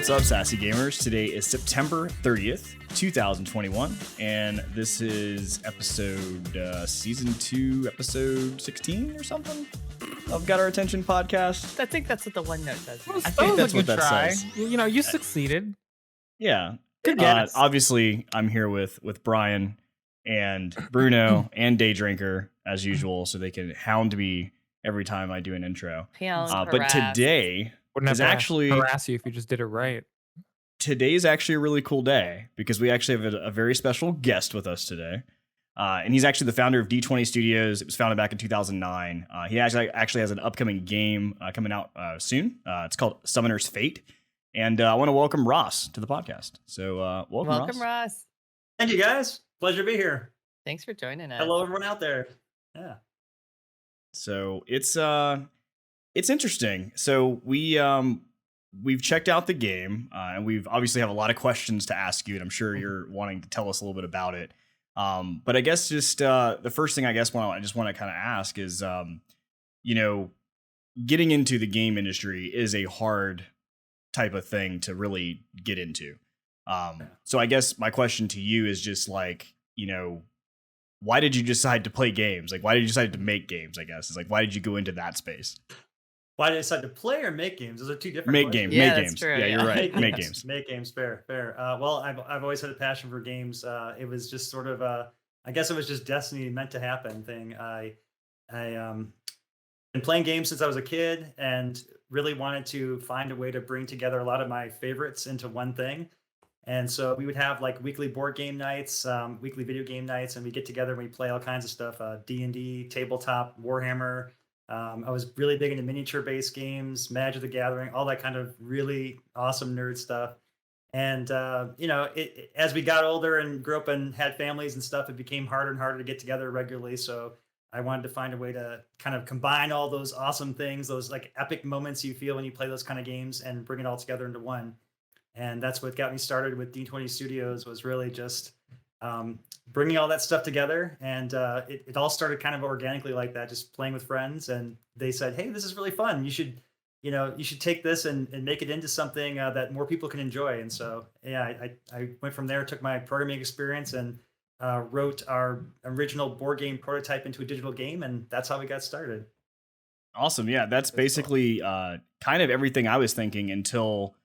What's up, Sassy Gamers? Today is September 30th, 2021, and this is season 2, episode 16 or something of Got Our Attention podcast. I think that's what the OneNote says. I think that's what that says. You know, you succeeded. Yeah. Good guess. Obviously, I'm here with Brian and Bruno and Day Drinker, as usual, so they can hound me every time I do an intro. But today is actually harass you if you just did it right. Today's actually a really cool day because we actually have a very special guest with us today. And he's actually the founder of D20 Studios. It was founded back in 2009. He actually has an upcoming game coming out soon. It's called Summoner's Fate. And I want to welcome Ross to the podcast. So welcome Ross. Thank you, guys. Pleasure to be here. Thanks for joining us. Hello, everyone out there. Yeah. So it's interesting. So we've checked out the game, and we've obviously have a lot of questions to ask you, and I'm sure you're wanting to tell us a little bit about it. But I guess just the first thing I just want to kind of ask is, getting into the game industry is a hard type of thing to really get into. So I guess my question to you is just like, why did you decide to play games? Like, why did you decide to make games? I guess it's like, why did you go into that space? Why did I decide to play or make games? Those are two different Make questions. games. Yeah, Make that's games. true, Yeah, yeah. you're right. Make games. Make games. Fair. Well, I've always had a passion for games. It was just sort of I guess it was just destiny meant to happen thing. I been playing games since I was a kid and really wanted to find a way to bring together a lot of my favorites into one thing. And so we would have like weekly board game nights, weekly video game nights, and we get together and we play all kinds of stuff, D&D, tabletop, Warhammer. I was really big into miniature-based games, Magic the Gathering, all that kind of really awesome nerd stuff. And, as we got older and grew up and had families and stuff, it became harder and harder to get together regularly. So I wanted to find a way to kind of combine all those awesome things, those like epic moments you feel when you play those kind of games and bring it all together into one. And that's what got me started with D20 Studios, was really just bringing all that stuff together. And it all started kind of organically like that, just playing with friends. And they said, hey, this is really fun. You should take this and make it into something that more people can enjoy. And so, yeah, I went from there, took my programming experience and wrote our original board game prototype into a digital game. And that's how we got started. Awesome. Yeah, that's basically kind of everything I was thinking until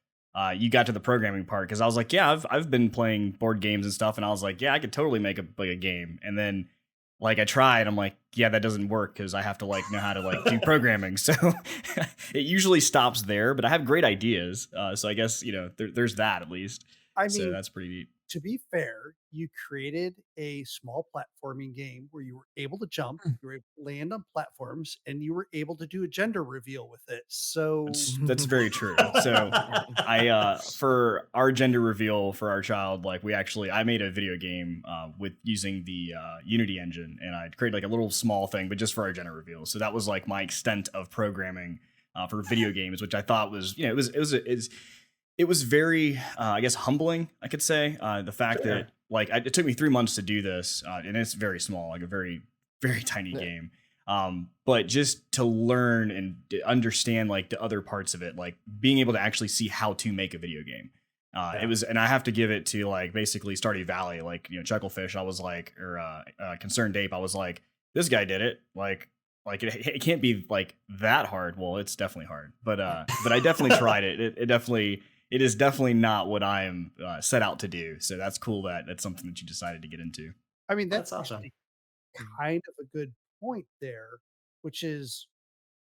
you got to the programming part, because I was like, yeah, I've been playing board games and stuff, and I was like, yeah, I could totally make a game. And then like I tried, I'm like, yeah, that doesn't work because I have to like know how to like do programming. So it usually stops there, but I have great ideas. So I guess there's that at least. So that's pretty neat. To be fair, you created a small platforming game where you were able to jump, you were able to land on platforms, and you were able to do a gender reveal with it. So That's very true. So I for our gender reveal for our child, like I made a video game with using the Unity engine, and I created like a little small thing, but just for our gender reveal. So that was like my extent of programming for video games, which I thought was, it was very, I guess, humbling, I could say. The fact that like it took me 3 months to do this, and it's very small, like a very, very tiny game. But just to learn and understand like the other parts of it, like being able to actually see how to make a video game. It was, and I have to give it to like basically Stardew Valley, like Chucklefish. I was like, or Concerned Ape. I was like, this guy did it. Like it can't be like that hard. Well, it's definitely hard, but I definitely tried it. It is definitely not what I am set out to do. So that's cool that that's something that you decided to get into. I mean, That's awesome. kind of a good point there, which is,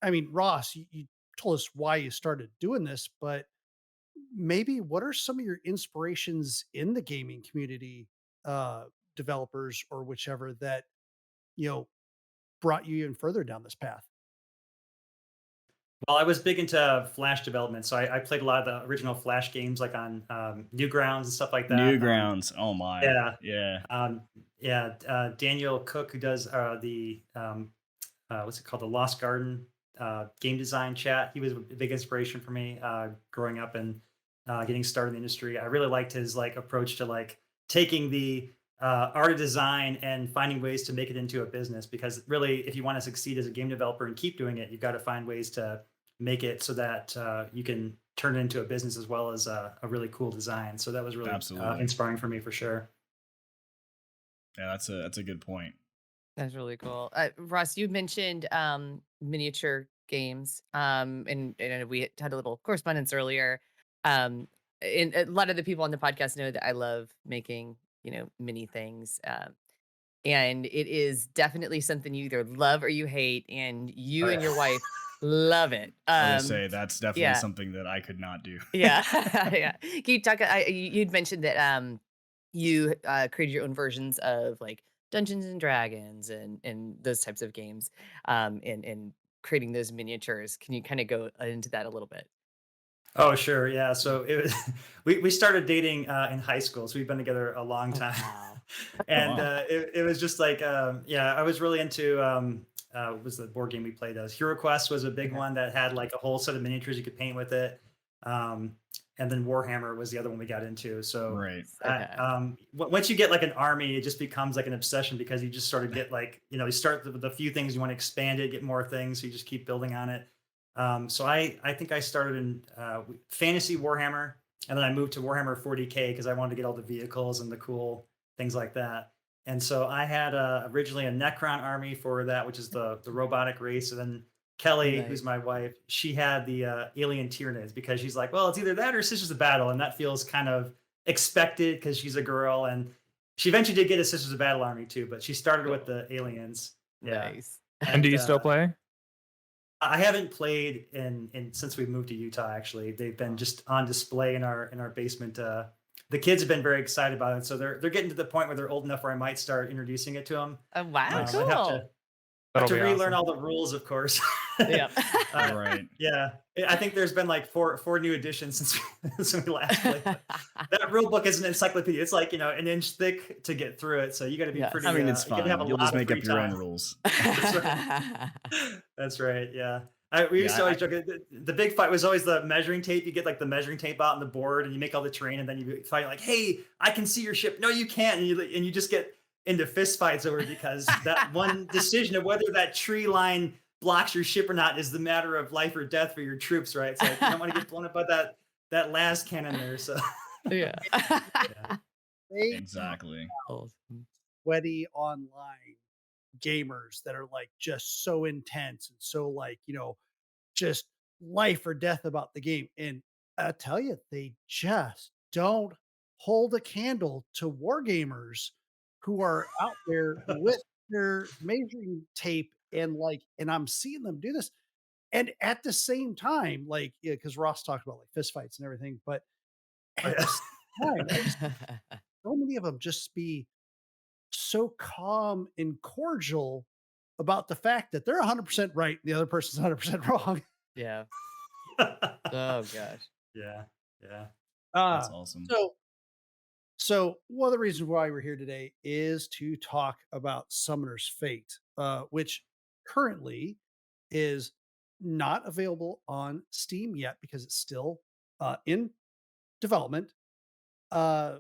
I mean, Ross, you told us why you started doing this, but maybe what are some of your inspirations in the gaming community, developers or whichever, that, brought you even further down this path? Well, I was big into Flash development, so I played a lot of the original Flash games, like on Newgrounds and stuff like that. Newgrounds, oh my, Daniel Cook, who does the what's it called, the Lost Garden game design chat. He was a big inspiration for me growing up and getting started in the industry. I really liked his like approach to like taking the art of design and finding ways to make it into a business, because really, if you want to succeed as a game developer and keep doing it, you've got to find ways to make it so that you can turn it into a business as well as a really cool design. So that was really Absolutely. inspiring for me for sure. Yeah, that's a good point. That's really cool. Ross, you mentioned miniature games, and we had a little correspondence earlier. Um, and a lot of the people on the podcast know that I love making, mini things. And it is definitely something you either love or you hate, and Oh you and yeah. your wife love it. I was gonna say that's definitely Yeah, something that I could not do. yeah, yeah. Can you talk? You'd mentioned that you created your own versions of like Dungeons and Dragons and those types of games, and creating those miniatures. Can you kind of go into that a little bit? Oh, sure. Yeah. So it was, we started dating in high school. So we've been together a long Oh time. wow. And Wow. it was just like, yeah, I was really into, what was the board game we played? Hero Quest was a big Okay. one that had like a whole set of miniatures you could paint with it. Um, and then Warhammer was the other one we got into. So Right. Okay. once you get like an army, it just becomes like an obsession because you just sort of get like, you start with a few things, you want to expand it, get more things. So you just keep building on it. So I think I started in fantasy Warhammer, and then I moved to Warhammer 40K because I wanted to get all the vehicles and the cool things like that. And so I had originally a Necron army for that, which is the robotic race, and then Kelly, Nice. who's my wife, she had the alien Tyranids because she's like, well, it's either that or Sisters of Battle, and that feels kind of expected because she's a girl, and she eventually did get a Sisters of Battle army too, but she started with Cool. the aliens. Yeah, Nice. And do and you still play? I haven't played in since we moved to Utah. Actually, they've been just on display in our basement. The kids have been very excited about it, so they're getting to the point where they're old enough where I might start introducing it to them. Oh, wow, Nice. I'd have cool. to That'll be relearn awesome. all the rules, of course. Yeah. Right. Yeah, I think there's been like four new editions since since we last played. But that rule book is an encyclopedia. It's like an inch thick to get through it, so you got to be Yes. pretty. I mean, it's You got to have a fine. You'll just lot of make free up your own time. rules. That's right. That's right. Yeah. We used Yeah, to always joke. The big fight was always the measuring tape. You get like the measuring tape out on the board, and you make all the terrain, and then you fight like, "Hey, I can see your ship." No, you can't, and you just get into fist fights over it because that one decision of whether that tree line blocks your ship or not is the matter of life or death for your troops, right? So like, you don't want to get blown up by that last cannon there. So Yeah. yeah, They exactly. Awesome. sweaty online gamers that are like just so intense and so like, just life or death about the game. And I tell you, they just don't hold a candle to war gamers who are out there with their measuring tape and I'm seeing them do this. And at the same time, like, yeah, because Ross talked about like fist fights and everything, but oh, at yeah. the same time, I just so many of them just be so calm and cordial about the fact that they're 100% right, the other person's 100% wrong. Yeah. Oh gosh. Yeah, yeah. That's Uh, awesome. so one of the reasons why we're here today is to talk about Summoner's Fate, which currently is not available on Steam yet because it's still in development. Uh,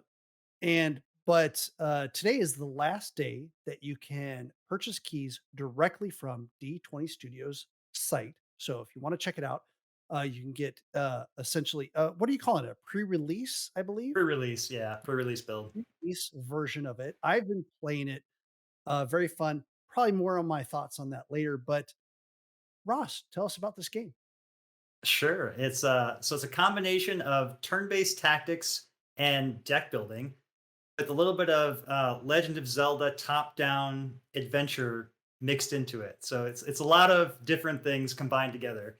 and but today is the last day that you can purchase keys directly from D20 Studios site. So if you want to check it out, you can get essentially what do you call it? A pre-release, I believe. Pre-release, yeah, pre-release build. Pre-release version of it. I've been playing it. Very fun. Probably more on my thoughts on that later. But Ross, tell us about this game. Sure. It's a combination of turn-based tactics and deck building with a little bit of Legend of Zelda top-down adventure mixed into it. So it's a lot of different things combined together.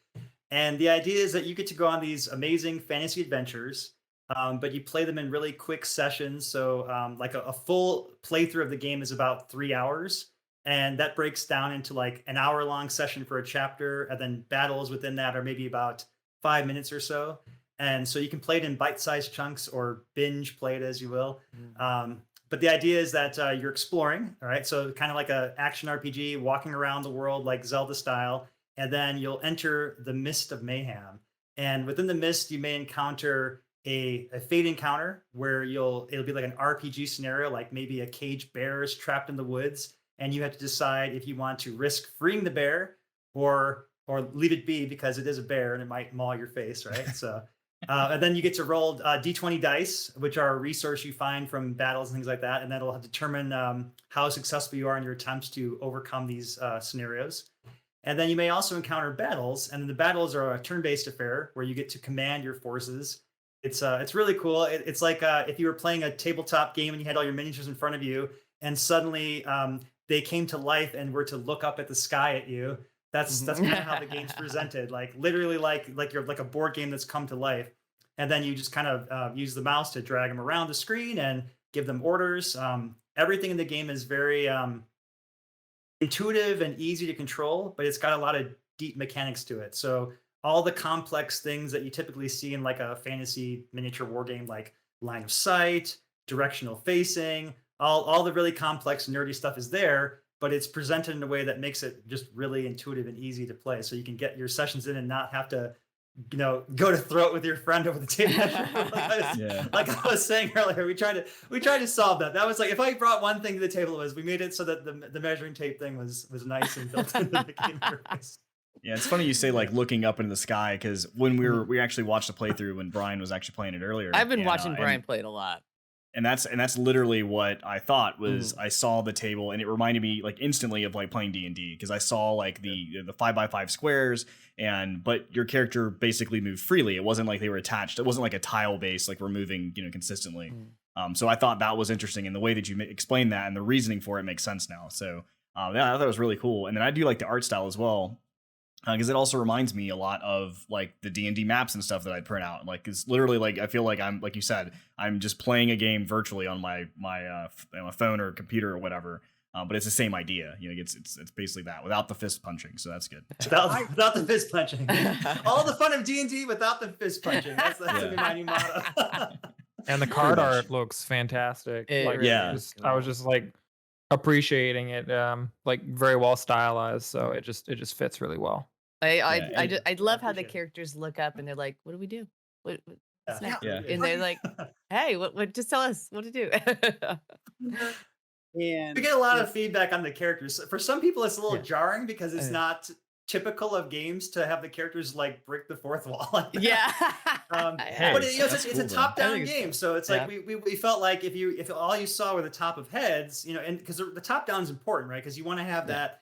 And the idea is that you get to go on these amazing fantasy adventures, but you play them in really quick sessions. So like a full playthrough of the game is about 3 hours. And that breaks down into like an hour-long session for a chapter, and then battles within that are maybe about 5 minutes or so. And so you can play it in bite-sized chunks or binge play it as you will. Mm. But the idea is that you're exploring, all right? So kind of like a action RPG, walking around the world like Zelda style, and then you'll enter the Mist of Mayhem. And within the mist, you may encounter a fate encounter where it'll be like an RPG scenario, like maybe a caged bear is trapped in the woods, and you have to decide if you want to risk freeing the bear or leave it be because it is a bear and it might maul your face, right? So And then you get to roll D20 dice, which are a resource you find from battles and things like that. And that'll determine how successful you are in your attempts to overcome these scenarios. And then you may also encounter battles, and the battles are a turn-based affair where you get to command your forces. It's really cool. It's like if you were playing a tabletop game and you had all your miniatures in front of you, and suddenly they came to life and were to look up at the sky at you. That's kind of how the game's presented, like literally like you're like a board game that's come to life. And then you just kind of use the mouse to drag them around the screen and give them orders. Everything in the game is very intuitive and easy to control, but it's got a lot of deep mechanics to it. So all the complex things that you typically see in like a fantasy miniature war game, like line of sight, directional facing, all the really complex nerdy stuff is there, but it's presented in a way that makes it just really intuitive and easy to play. So you can get your sessions in and not have to, go to throw it with your friend over the table. Yeah. Like I was saying earlier, we tried to solve that. That was like, if I brought one thing to the table, was we made it so that the measuring tape thing was nice and built into the game purpose. Yeah, it's funny you say like looking up into the sky, because when we actually watched the playthrough when Brian was actually playing it earlier. I've been and, watching Brian and, play it a lot. and that's literally what I thought was I saw the table and it reminded me like instantly of like playing D&D, because I saw like the 5x5 squares, but your character basically moved freely. It wasn't like they were attached. It wasn't like a tile base like we're moving consistently. So I thought that was interesting, and the way that you explained that and the reasoning for it makes sense now. So yeah, I thought it was really cool. And then I do like the art style as well, because it also reminds me a lot of like the D&D maps and stuff that I'd print out. Like it's literally like I feel like I'm, like you said, I'm just playing a game virtually on my phone or computer or whatever. But it's the same idea. It's basically that without the fist punching. So that's good. Without the fist punching. All the fun of D&D without the fist punching. That's gonna be my new motto. And the card art looks fantastic. I was just like appreciating it, like very well stylized. So it just fits really well. I love how the appreciate it. characters look up and they're like, "What do we do? What's next?" Yeah. And they're like, "Hey, what? Just tell us what to do." And We get a lot of feedback on the characters. For some people, it's a little jarring because it's Yeah. not typical of games to have the characters like break the fourth wall. Like that. Yeah. Hey, But that's it's cool, a though. top-down I think it's game, cool. so it's like we felt like if all you saw were the top of heads, and because the top-down is important, right? Because you want to have that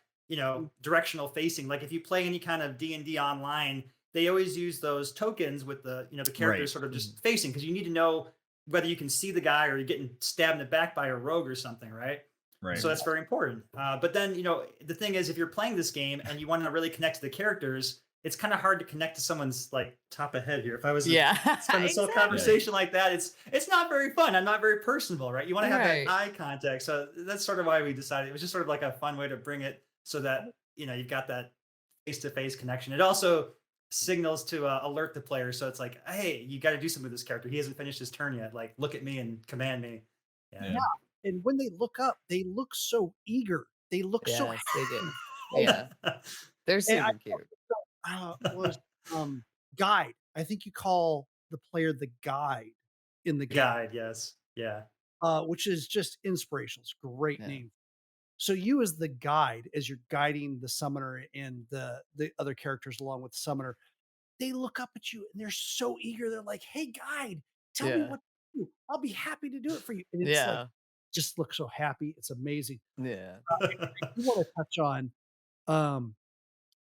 directional facing. Like if you play any kind of D&D online, they always use those tokens with the the characters sort of just facing, because you need to know whether you can see the guy or you're getting stabbed in the back by a rogue or something, right? Right. So that's very important. But then, the thing is, if you're playing this game and you want to really connect to the characters, it's kind of hard to connect to someone's like top of head here. If I was to spend this whole Exactly. conversation like that, it's not very fun. I'm not very personable, right? You want to have Right. that eye contact. So that's sort of why we decided it was just sort of like a fun way to bring it so that you've got that face-to-face connection. It also signals to alert the player, so it's like, hey, you got to do something with this character. He hasn't finished his turn yet. Like, look at me and command me. Yeah. and when they look up, they look so eager. They look so Yes, they do. happy. Yeah, they're And I super cute. was guide. I think you call the player the guide in the game, Guide, yes, yeah. which is just inspirational. It's a great Yeah. name. So you as the guide, as you're guiding the summoner and the other characters along with the summoner, they look up at you and they're so eager. They're like, "Hey, guide, tell me Yeah. what to do. I'll be happy to do it for you." And it's like, Yeah. just look so happy. It's amazing. Yeah. I do want to touch on um,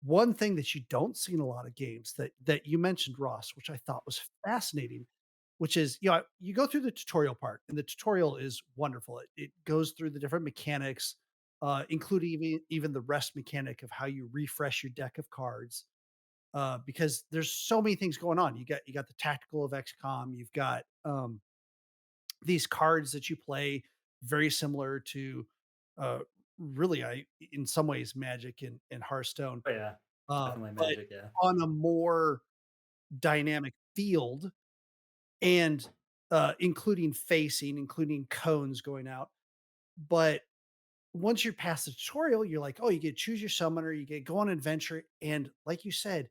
one thing that you don't see in a lot of games that you mentioned, Ross, which I thought was fascinating, which is you go through the tutorial part, and the tutorial is wonderful. It goes through the different mechanics, including even the rest mechanic of how you refresh your deck of cards. Because there's so many things going on. You got the tactical of XCOM. You've got these cards that you play, very similar to uh, really, I in some ways, Magic and Hearthstone, Oh yeah, definitely but Magic. Yeah. on a more dynamic field, and including facing, including cones going out. But once you're past the tutorial, you're like, oh, you get to choose your summoner, you get to go on an adventure, and like you said,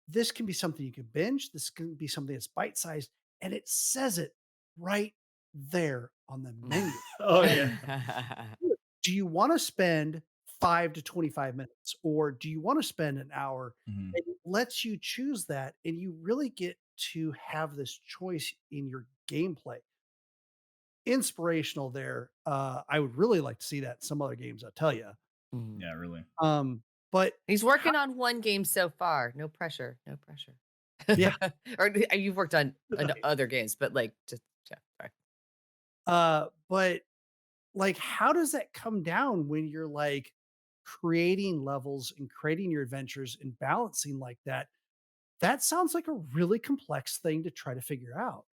this can be something you can binge. This can be something that's bite sized, and it says it right there on the menu. Oh yeah. Do you want to spend 5 to 25 minutes, or do you want to spend an hour? Mhm. And it lets you choose that, and you really get to have this choice in your gameplay. Inspirational there. I would really like to see that in some other games, I'll tell you. Mhm. Yeah, really. But He's working on one game so far. No pressure. No pressure. yeah, Or you've worked on other games, but like just yeah. Sorry. but like, how does that come down when you're like creating levels and creating your adventures and balancing like that? That sounds like a really complex thing to try to figure out.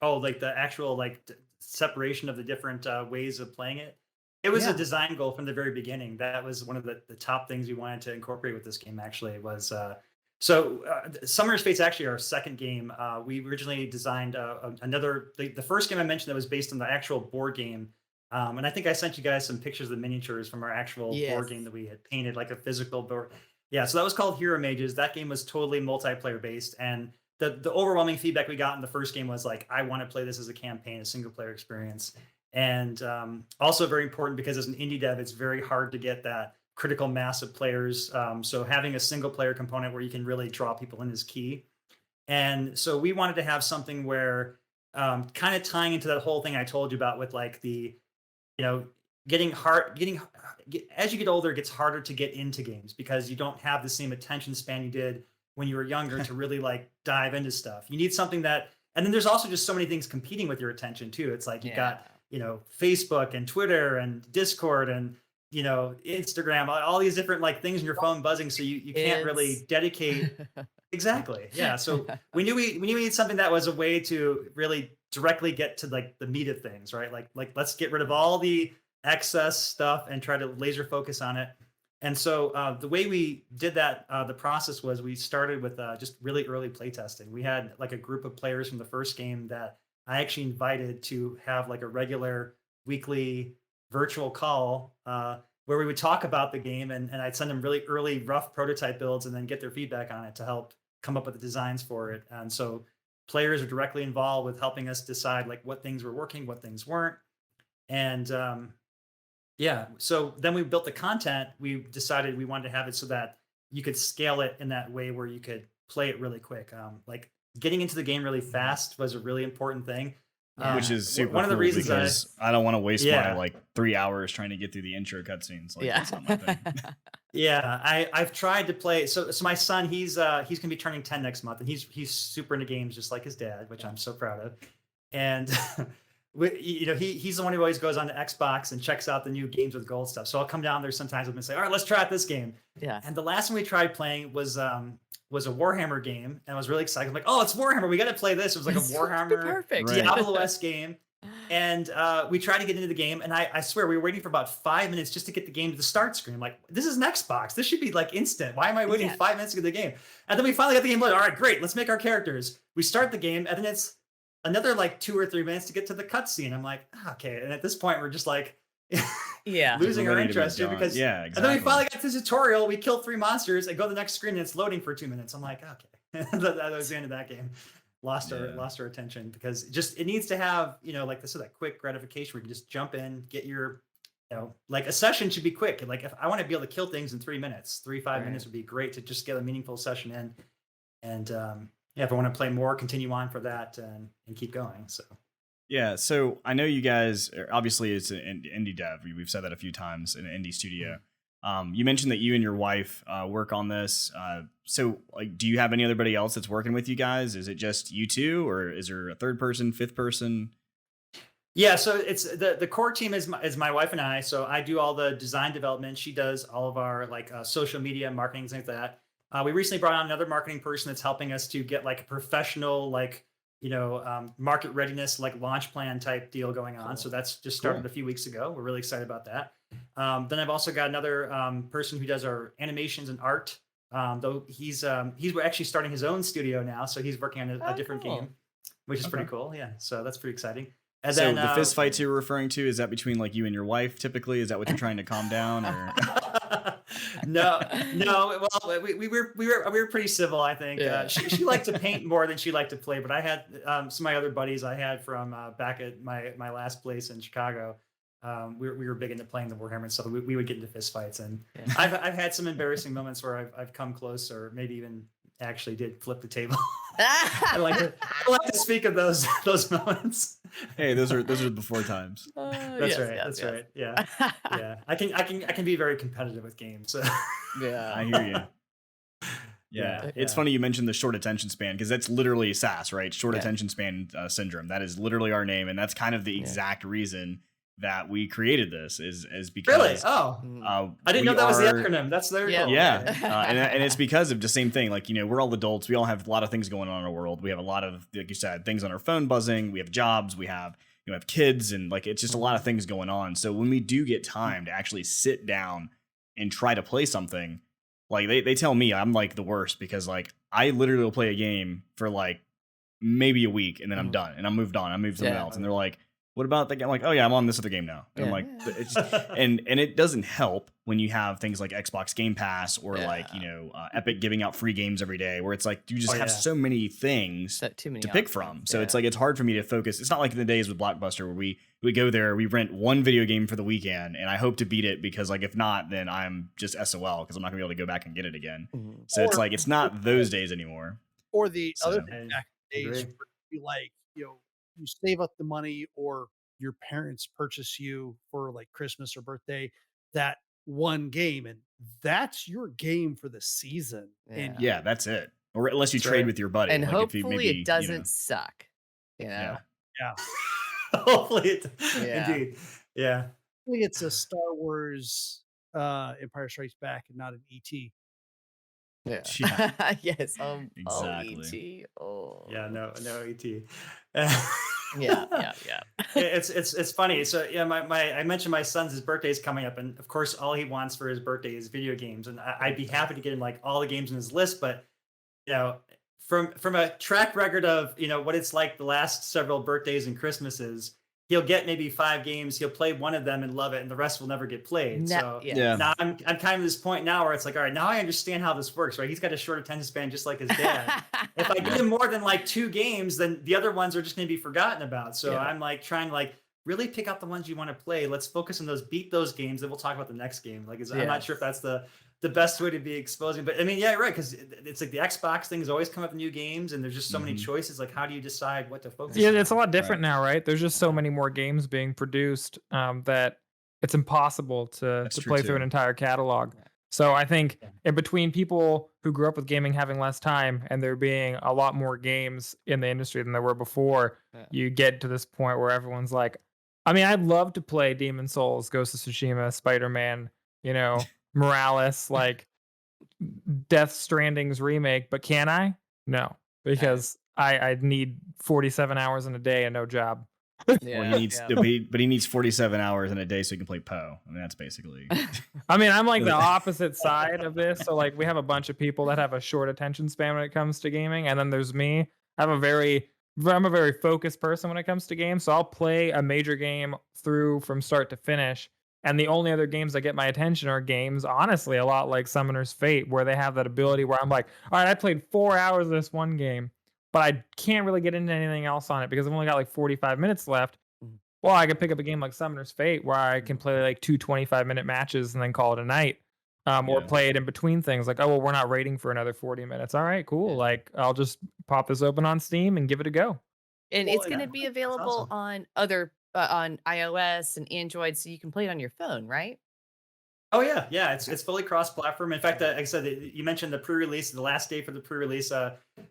Oh, like the actual like separation of the different ways of playing it. It was a Yeah. design goal from the very beginning. That was one of the top things we wanted to incorporate with this game. Actually, was Summer's Fate's actually our second game. We originally designed another the first game I mentioned that was based on the actual board game. And I think I sent you guys some pictures of the miniatures from our actual board game Yes. that we had painted, like a physical board. Yeah, so that was called Hero Mages. That game was totally multiplayer based, and the overwhelming feedback we got in the first game was like, I want to play this as a campaign, a single player experience. And also very important because as an indie dev, it's very hard to get that critical mass of players. So having a single player component where you can really draw people in is key. And so we wanted to have something where kind of tying into that whole thing I told you about with like the, you know, as you get older, it gets harder to get into games because you don't have the same attention span you did when you were younger to really like dive into stuff. You need something that, and then there's also just so many things competing with your attention too. It's like you've got, Facebook and Twitter and Discord and, Instagram, all these different like things in your phone buzzing. So you can't really dedicate. Exactly. Yeah. So we knew we needed something that was a way to really directly get to like the meat of things, right? Like let's get rid of all the excess stuff and try to laser focus on it. And so the way we did that, the process was we started with just really early playtesting. We had like a group of players from the first game that I actually invited to have like a regular weekly virtual call where we would talk about the game and I'd send them really early rough prototype builds and then get their feedback on it to help come up with the designs for it. And so players are directly involved with helping us decide like what things were working, what things weren't. And yeah, so then we built the content. We decided we wanted to have it so that you could scale it in that way where you could play it really quick. Like getting into the game really fast was a really important thing. Which is super one of the cool reasons because I don't want to waste my Yeah. like 3 hours trying to get through the intro cutscenes. Like that's not my thing. Yeah, I've tried to play. So my son, he's gonna be turning 10 next month, and he's super into games, just like his dad, which I'm so proud of. And he's the one who always goes on to Xbox and checks out the new games with gold stuff. So I'll come down there sometimes with him and say, all right, let's try out this game. Yeah. And the last one we tried playing was a Warhammer game, and I was really excited. I'm like, oh, it's Warhammer. We got to play this. It was like a Warhammer perfect. Right. Diablo-esque game. And we tried to get into the game, and I swear we were waiting for about 5 minutes just to get the game to the start screen. I'm like, this is an Xbox. This should be like instant. Why am I waiting 5 minutes to get the game? And then we finally got the game. Like, all right, great. Let's make our characters. We start the game, and then it's another like 2 or 3 minutes to get to the cutscene. I'm like, okay. And at this point, we're just like, losing our interest here because exactly. And then we finally got to the tutorial. We killed 3 monsters and go to the next screen, and it's loading for 2 minutes. I'm like, okay, that was the end of that game. Lost our attention because it needs to have like this, so that quick gratification where you can just jump in, get your like a session should be quick. Like if I want to be able to kill things in 3 minutes, 5 minutes would be great to just get a meaningful session in. And if I want to play more, continue on for that and keep going. So yeah, so I know you guys obviously it's an indie dev. We've said that a few times, in an indie studio. You mentioned that you and your wife work on this. So like, do you have anybody else that's working with you guys? Is it just you two, or is there a third person, fifth person? Yeah, so it's the core team is my wife and I. So I do all the design development. She does all of our like social media marketing, things like that. We recently brought on another marketing person that's helping us to get like a professional like market readiness like launch plan type deal going on. Cool. So that's just started a few weeks ago. We're really excited about that. Then I've also got another person who does our animations and art. Though he's actually starting his own studio now, so he's working on a different game, which is pretty cool. Yeah, so that's pretty exciling. And so then the fist fights you're referring to, is that between like you and your wife typically? Is that what you're trying to calm down? Or no. Well, we were pretty civil, I think. Yeah. She liked to paint more than she liked to play, but I had some of my other buddies I had from back at my last place in Chicago. we were big into playing the Warhammer and stuff. We would get into fist fights, and Yeah. I've had some embarrassing moments where I've come close, or maybe even actually did flip the table. I like to speak of those moments. Hey, those are before times. That's right. That's right. Yeah, yeah. I can be very competitive with games. So. Yeah. I hear you. Yeah, it's funny you mentioned the short attention span, because that's literally SAS, right? Short attention span syndrome. That is literally our name, and that's kind of the exact reason that we created this is because really? Oh, I didn't know that was the acronym. That's there. Yeah, and it's because of the same thing. Like, we're all adults. We all have a lot of things going on in our world. We have a lot of, like you said, things on our phone buzzing. We have jobs. We have have kids, and like it's just a lot of things going on. So when we do get time to actually sit down and try to play something, like they tell me I'm like the worst, because like I literally will play a game for like maybe a week and then I'm done and I'm moved on. I moved to something else, and they're like, "What about the game?" I'm like, "Oh yeah, I'm on this other game now." And I'm like, it's and it doesn't help when you have things like Xbox Game Pass or like Epic giving out free games every day, where it's like you just have so many things to pick from. So it's like it's hard for me to focus. It's not like in the days with Blockbuster where we go there, we rent one video game for the weekend, and I hope to beat it, because like if not, then I'm just SOL, because I'm not gonna be able to go back and get it again. So it's like it's not those days anymore. Or the other thing back in the days where you like you save up the money, or your parents purchase you for like Christmas or birthday that one game, and that's your game for the season. And yeah, that's it. Or unless you trade with your buddy, and like hopefully if you maybe, it doesn't suck. yeah. Hopefully it indeed. Yeah. Hopefully it's a Star Wars Empire Strikes Back and not an ET. Yeah. Yes. Exactly. Oh, ET. Oh. Yeah. No ET. Yeah. It's funny. So yeah, I mentioned my son's birthday is coming up, and of course, all he wants for his birthday is video games, and I'd be happy to get him like all the games in his list, but from a track record of what it's like the last several birthdays and Christmases, he'll get maybe 5 games, he'll play one of them and love it, and the rest will never get played. So now I'm kind of this point now where it's like, all right, now I understand how this works, right? He's got a short attention span just like his dad. If I give him more than like 2 games, then the other ones are just going to be forgotten about. So I'm like trying to like really pick out the ones you want to play. Let's focus on those, beat those games, then we'll talk about the next game. Like I'm not sure if that's the best way to be exposing, but I mean, yeah, right, because it's like the Xbox things always come up with new games, and there's just so many choices. Like, how do you decide what to focus on? Yeah, it's a lot different now, right? There's just so many more games being produced that it's impossible to play through an entire catalog. So I think in between people who grew up with gaming having less time and there being a lot more games in the industry than there were before, you get to this point where everyone's like, I mean, I'd love to play Demon's Souls, Ghost of Tsushima, Spider-Man, Morales, like Death Stranding's remake, but can I? No, because I need 47 hours in a day and no job. Well, he needs but he needs 47 hours in a day so he can play Poe. I mean, that's basically. I mean, I'm like the opposite side of this. So like we have a bunch of people that have a short attention span when it comes to gaming, and then there's me. I'm a very focused person when it comes to games. So I'll play a major game through from start to finish. And the only other games that get my attention are games, honestly, a lot like Summoner's Fate, where they have that ability where I'm like, all right, I played 4 hours of this one game, but I can't really get into anything else on it because I've only got like 45 minutes left. Well, I could pick up a game like Summoner's Fate where I can play like 2 25-minute matches and then call it a night. Or play it in between things like, oh, well, we're not rating for another 40 minutes. All right, cool. Like, I'll just pop this open on Steam and give it a go. And it's going to be available on other on iOS and Android, so you can play it on your phone, right? Oh yeah, it's fully cross-platform. In fact, like I said, you mentioned the pre-release, the last day for the pre-release.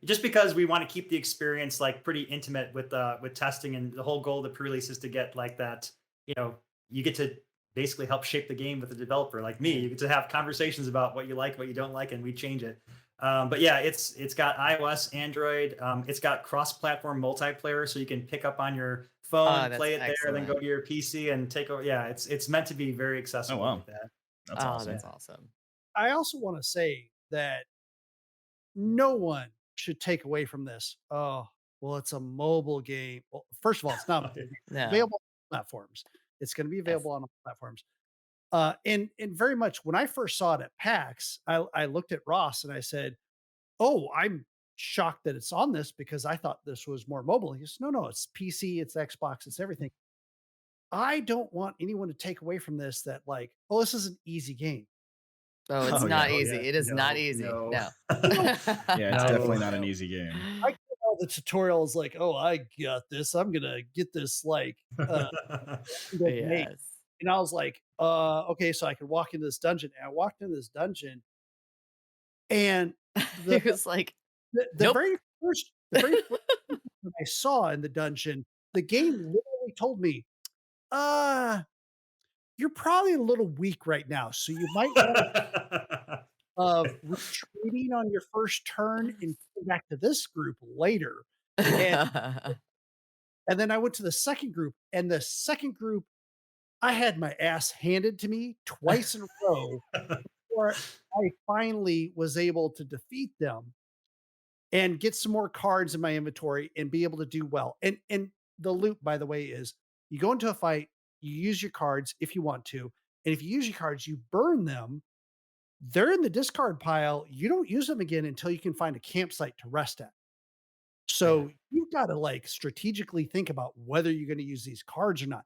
Just because we want to keep the experience like pretty intimate with testing, and the whole goal of the pre-release is to get like that. You get to basically help shape the game with the developer, like me. You get to have conversations about what you like, what you don't like, and we change it. But yeah, it's got iOS, Android. It's got cross-platform multiplayer, so you can pick up on your phone, play it there, then go to your PC and take over. Yeah, it's meant to be very accessible. Oh wow, like that. That's awesome. That's awesome. I also want to say that no one should take away from this. Oh, well, it's a mobile game. Well, first of all, it's not available on platforms. It's going to be available on all platforms. And very much when I first saw it at PAX, I looked at Ross and I said, "Oh, I'm shocked that it's on this because I thought this was more mobile." He goes, "No, it's PC, it's Xbox, it's everything." I don't want anyone to take away from this that like, oh, this is an easy game. Oh, it's Oh, not yeah. easy. It is not No, easy. no. No. Yeah, it's No. definitely not an easy game. I get all the tutorials like, oh, I got this. I'm gonna get this like make. Yes. And I was like, okay, so I could walk into this dungeon. And I walked into this dungeon, and the He was like, the Nope. the very first that I saw in the dungeon, the game literally told me, you're probably a little weak right now, so you might want retreating on your first turn and coming back to this group later. And and then I went to the second group, and the second group, I had my ass handed to me twice in a row before I finally was able to defeat them and get some more cards in my inventory and be able to do well. And the loop, by the way, is you go into a fight, you use your cards if you want to, and if you use your cards, you burn them. They're in the discard pile. You don't use them again until you can find a campsite to rest at. So you've got to like strategically think about whether you're going to use these cards or not.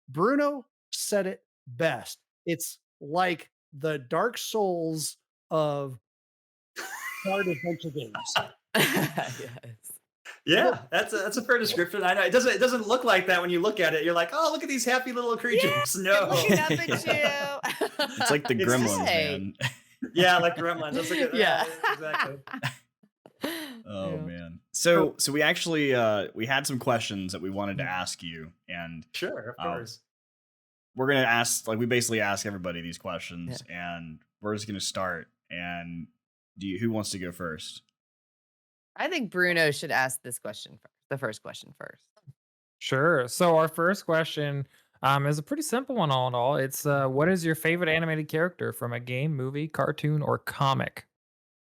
Bruno said it best. It's like the Dark Souls of card adventure games. Yes. Yeah, that's a fair description. I know it doesn't look like that when you look at it. You're like, oh, look at these happy little creatures. No, Looking up at you. It's like the It's Gremlins, hey. man. yeah, like Gremlins. That's like Yeah. exactly. Oh Yeah. man. So we actually we had some questions that we wanted to ask you, and Sure, of course. we're gonna ask, like, we basically ask everybody these questions, and we're just gonna start. And who wants to go first? I think Bruno should ask this question first. The first question first. Sure. So our first question is a pretty simple one all in all. It's what is your favorite animated character from a game, movie, cartoon, or comic?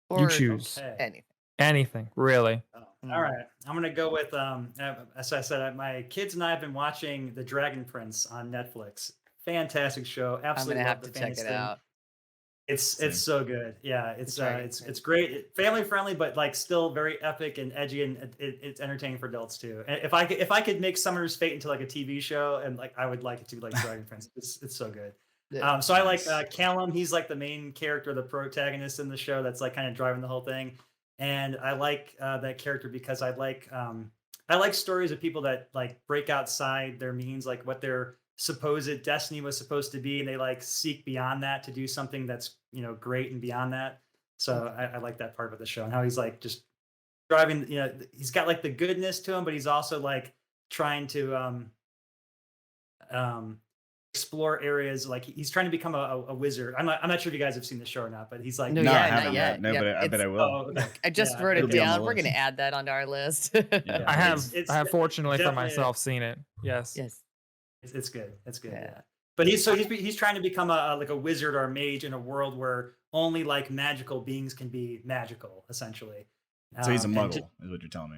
Or You choose. Okay. anything. Anything, really. Oh, all right, I'm gonna go with as I said, my kids and I have been watching The Dragon Prince on Netflix. Fantastic show. I'm Absolutely gonna love have to the check famous it thing. out. It's so good. Yeah, it's Dragon it's Prince. great, family friendly, but like still very epic and edgy, and it's entertaining for adults too. And if I could make Summoner's Fate into like a TV show, and like I would like it to be like Dragon Prince. It's so good. Yeah. So I like Callum. He's like the main character, the protagonist in the show. That's like kind of driving the whole thing. And I like that character because I like stories of people that like break outside their means, like what their supposed destiny was supposed to be, and they like seek beyond that to do something that's great and beyond that. So I like that part of the show, and how he's like just driving. He's got like the goodness to him, but he's also like trying to explore areas. Like he's trying to become a wizard. I'm not sure if you guys have seen the show or not, but he's like No, No, I yeah, haven't not yet. yet. No, Yep, but I bet I will. Oh, okay. I just Yeah, wrote it it'll be on the down. We're gonna list. add that onto our list. Yeah. I have It's I have fortunately for definitely- myself seen it. Yes. Yes. It's good. It's good. Yeah. Yeah. But he's trying to become like a wizard or a mage in a world where only like magical beings can be magical, essentially. So he's a And muggle, is what you're telling me.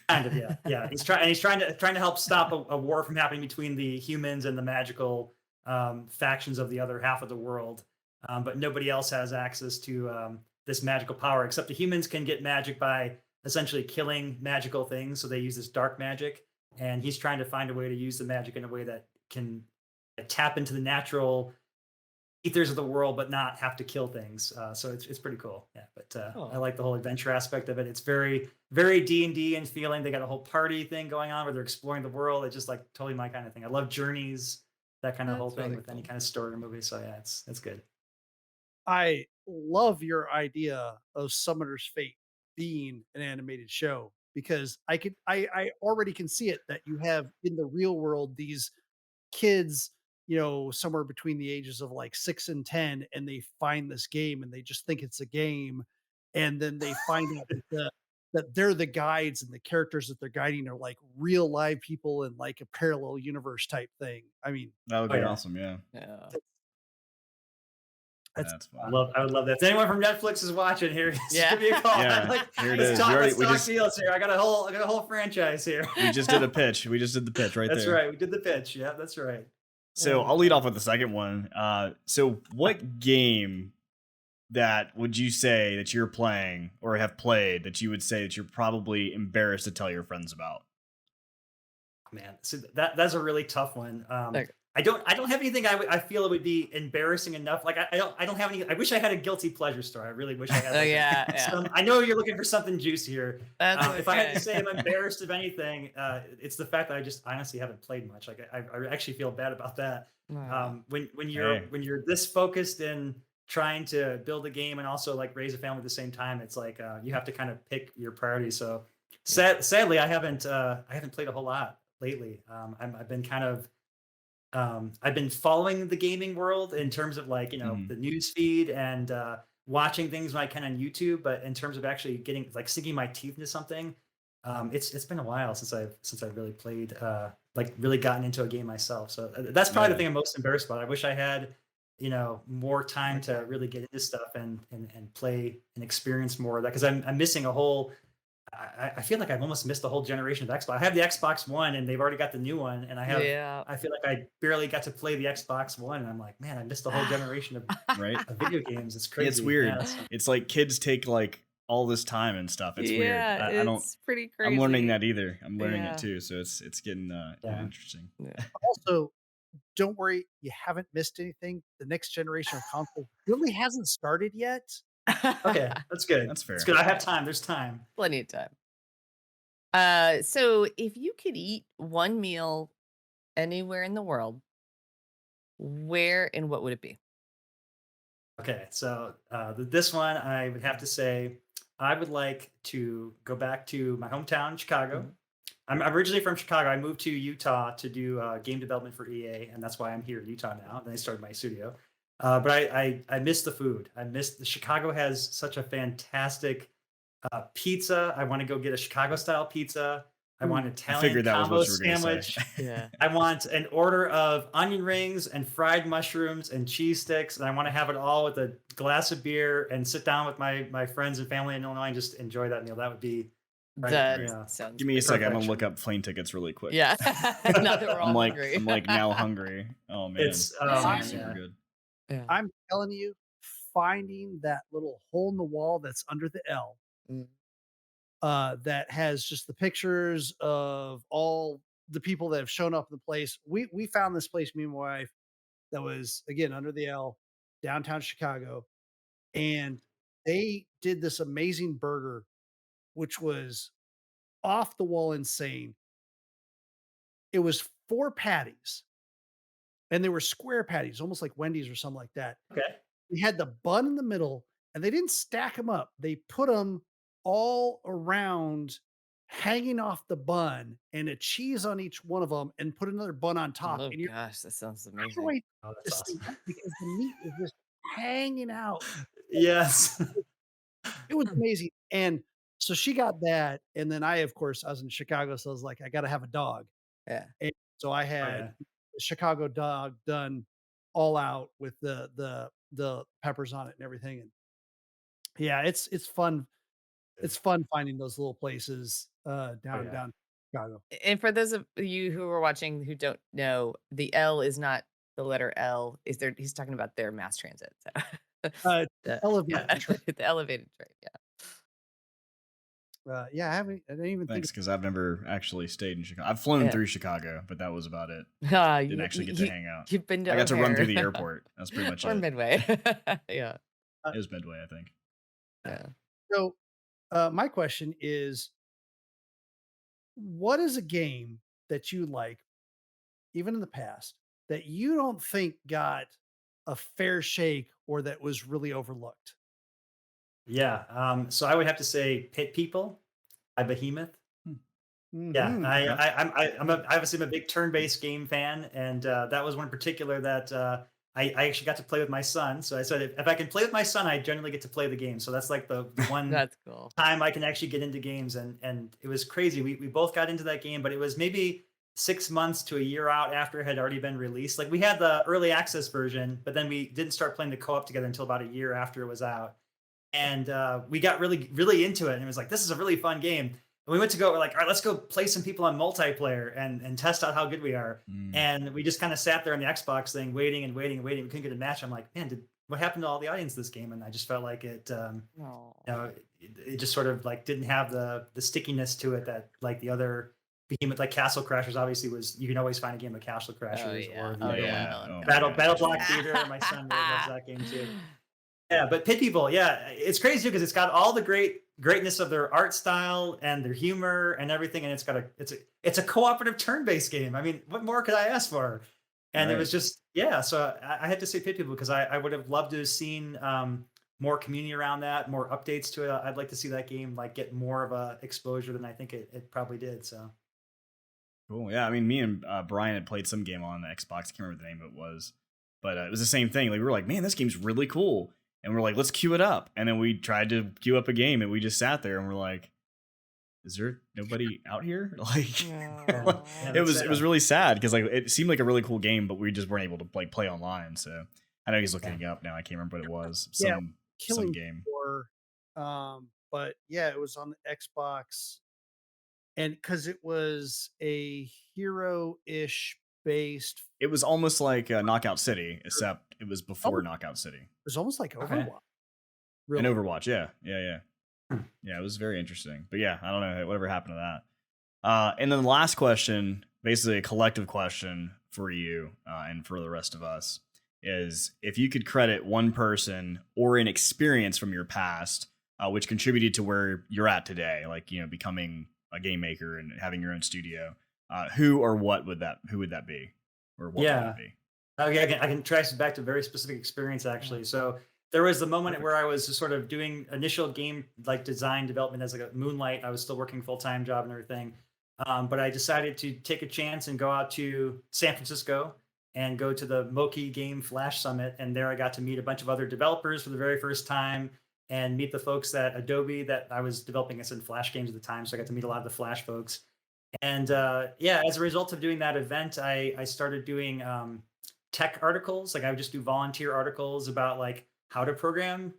kind of, yeah, yeah. He's trying to help stop a war from happening between the humans and the magical factions of the other half of the world. But nobody else has access to this magical power, except the humans can get magic by essentially killing magical things. So they use this dark magic, and he's trying to find a way to use the magic in a way that can tap into the natural ethers of the world, but not have to kill things. So it's pretty cool. Yeah, but I like the whole adventure aspect of it. It's very very D&D and feeling. They got a whole party thing going on where they're exploring the world. It's just like totally my kind of thing. I love journeys, that kind of That's whole thing really with any cool. kind of story or movie. So yeah, it's good. I love your idea of Summoner's Fate being an animated show because I already can see it that you have in the real world these kids, somewhere between the ages of like 6 and 10, and they find this game and they just think it's a game, and then they find out that they're the guides and the characters that they're guiding are like real live people in like a parallel universe type thing. I mean, That would Oh, be yeah. awesome. Yeah, Yeah. that's I fun. would love that. If anyone from Netflix is watching here, just Yeah. give me a call. Yeah, here it is. Let's We talk just- deals here. I got a whole franchise here. We just did a pitch. We just did the pitch right That's there. right. We did the pitch. Yeah, that's right. So I'll lead off with the second one. So what game that would you say that you're playing or have played that you would say that you're probably embarrassed to tell your friends about? Man, so that's a really tough one. Like, I don't have anything I feel it would be embarrassing enough. Like I don't have any. I wish I had a guilty pleasure story. I really wish I had oh like yeah, yeah. some. I know you're looking for something juicy here. That's If I had to okay. say I'm embarrassed of anything, it's the fact that I just honestly haven't played much. Like I actually feel bad about that. Aw. When you're Hey. when you're this focused in trying to build a game and also like raise a family at the same time, it's like you have to kind of pick your priorities. So sadly, I haven't played a whole lot lately. I've been kind of I've been following the gaming world in terms of like Mhm. the news feed and watching things when I can on YouTube. But in terms of actually getting like sinking my teeth into something, it's been a while since I've really played like really gotten into a game myself. So that's probably the Yeah. thing I'm most embarrassed about. I wish I had more time to Okay. really get into stuff and play and experience more of that because I'm missing a whole I feel like I've almost missed the whole generation of Xbox. I have the Xbox One, and they've already got the new one, and Yeah. I feel like I barely got to play the Xbox One, and I'm like, man, I missed the whole generation Right. of video games. It's Yeah, it's crazy. weird. Yeah. So, It's like kids take like all this time and stuff. It's weird. Yeah, I don't. it's pretty I'm learning crazy. that either. I'm learning it Yeah. too. So it's getting yeah. interesting. Yeah. Also, don't worry, you haven't missed anything. The next generation of console really hasn't started yet. Okay, that's good. That's That's fair. good. I have Yeah. time. There's time. Plenty of time. So if you could eat one meal anywhere in the world, where and what would it be? Okay, so this one I would have to say I would like to go back to my hometown, Chicago. Mhm. I'm originally from Chicago. I moved to Utah to do game development for EA, and that's why I'm here in Utah now. Then I started my studio. But I miss the food. I miss the Chicago has such a fantastic pizza. I want to go get a Chicago style pizza. I want an Ooh, I Italian figured that was combo what you were gonna say. sandwich. Yeah. I want an order of onion rings and fried mushrooms and cheese sticks, and I want to have it all with a glass of beer and sit down with my friends and family in Illinois and just enjoy that meal. That would be right, That yeah, sounds Give me a great. second. I'm gonna look perfection. up plane tickets really quick. Yeah. Now that we're I'm all like hungry. I'm like now hungry. Oh man, It's that oh sounds man, I'm super yeah. good. Yeah. I'm telling you, finding that little hole in the wall that's under the L, Mm. that has just the pictures of all the people that have shown up in the place. We found this place, me and my wife, that was again under the L, downtown Chicago, and they did this amazing burger, which was off the wall insane. It was 4 patties, and they were square patties, almost like Wendy's or something like that. Okay. They had the bun in the middle, and they didn't stack them up. They put them all around, hanging off the bun, and a cheese on each one of them, and put another bun on top, Oh and you're gosh, that sounds how do amazing. I Oh, that's this thing awesome. up? Because the meat was just hanging out. Yes. It was amazing, and so she got that, and then I, of course, I was in Chicago, so I was like, "I gotta have a dog." Yeah. And so I Oh had yeah. the Chicago dog done all out with the peppers on it and everything, and yeah, it's fun. It's fun finding those little places, Oh down yeah. down Chicago. And for those of you who are watching who don't know, the L is not the letter L. Is there? He's talking about their mass transit. So the, Elevated Yeah. train. the elevated train. Yeah, I didn't even think Thanks, because I've never actually stayed in Chicago. I've flown Yeah. through Chicago, but that was about it. Yeah. Didn't actually get to hang out. You've been to I got to run through the O'Hare. airport. That's pretty much Or it. Midway. Yeah. uh, It was Midway, I think. Yeah. so, my question is, what is a game that you like, even in the past, that you don't think got a fair shake or that was really overlooked? Yeah. So I would have to say Pit People by Behemoth. Hmm. Yeah, Mhm. I, Okay. I I'm I'm a, obviously I'm a big turn-based game fan, and that was one in particular that I actually got to play with my son. So I said if I can play with my son, I generally get to play the game. So that's like the one That's cool. time I can actually get into games, and it was crazy. We both got into that game, but it was maybe 6 months to a year out after it had already been released. Like we had the early access version, but then we didn't start playing the co-op together until about a year after it was out, and we got really into it, and it was like this is a really fun game. And we went to go, we're like, all right, let's go play some people on multiplayer and test out how good we are. Mm. And we just kind of sat there on the Xbox thing, waiting and waiting and waiting. We couldn't get a match. I'm like, man, what happened to all the audience this game? And I just felt like it, Oh. it just sort of like didn't have the stickiness to it that like the other behemoth like Castle Crashers. Obviously, you can always find a game of Castle Crashers or the I love Battle Castle Block Crashers. Theater. My son really loves that game too. Yeah, but Pit People, yeah, it's crazy because it's got all the greatness of their art style and their humor and everything, and it's a cooperative turn-based game. I mean, what more could I ask for? And it Right. was just so I had to say Pit People because I would have loved to have seen more community around that, more updates to it. I'd like to see that game like get more of a exposure than I think it probably did. So Cool. Yeah, I mean, me and Brian had played some game on the Xbox. I can't remember what the name of it was, but it was the same thing. Like we were like, man, this game's really cool, and we're like, let's queue it up. And then we tried to queue up a game, and we just sat there and we're like, is there nobody out here? Like, it was really sad because like it seemed like a really cool game, but we just weren't able to like play online. So I know he's looking it up now. I can't remember what it was. Some Killing game. Floor, but yeah, it was on the Xbox, and because it was a hero-ish based, it It was almost like Knockout City, except it was before Knockout City. was almost like Okay. Overwatch. And Overwatch, yeah. Yeah, it was very interesting. But yeah, I don't know whatever happened to that. And then the last question, basically a collective question for you and for the rest of us, is if you could credit one person or an experience from your past which contributed to where you're at today, like becoming a game maker and having your own studio, who would that be, or what would Yeah. it be? Okay, I can trace it back to a very specific experience actually. So there was the moment where I was just sort of doing initial game like design development as like a moonlight. I was still working full-time job and everything. But I decided to take a chance and go out to San Francisco and go to the Moki Game Flash Summit. And there I got to meet a bunch of other developers for the very first time and meet the folks at Adobe that I was developing. I said Flash games at the time. So I got to meet a lot of the Flash folks. And as a result of doing that event, I started doing tech articles. Like I would just do volunteer articles about like how to program,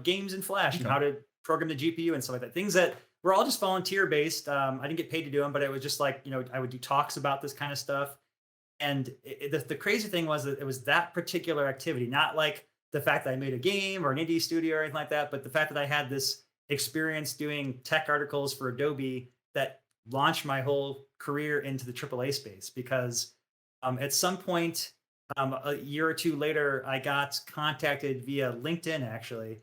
games in Flash and Okay. how to program the GPU and stuff like that. Things that were all just volunteer based. I didn't get paid to do them, but it was just like, I would do talks about this kind of stuff. And the crazy thing was that it was that particular activity, not like the fact that I made a game or an indie studio or anything like that, but the fact that I had this experience doing tech articles for Adobe that launched my whole career into the AAA space. Because at some point, a year or two later, I got contacted via LinkedIn actually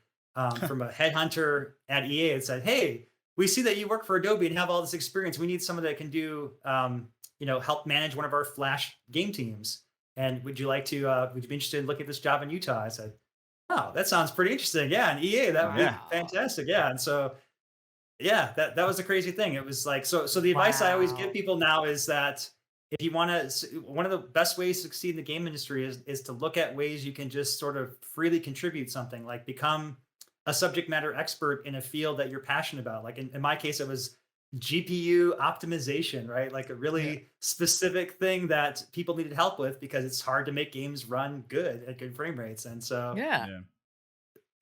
from a headhunter at EA and said, "Hey, we see that you work for Adobe and have all this experience. We need someone that can do, help manage one of our Flash game teams. And would you be interested in looking at this job in Utah?" I said, "Oh, that sounds pretty interesting. Yeah, and EA, that would be fantastic." Yeah, and so yeah, that was a crazy thing. It was like so the advice I always give Wow. people now is that if you want to, one of the best ways to succeed in the game industry is to look at ways you can just sort of freely contribute something, like become a subject matter expert in a field that you're passionate about. Like in my case, it was GPU optimization, right? Like a really specific thing that people needed help with because it's hard to make games run good at good frame rates. And so, Yeah.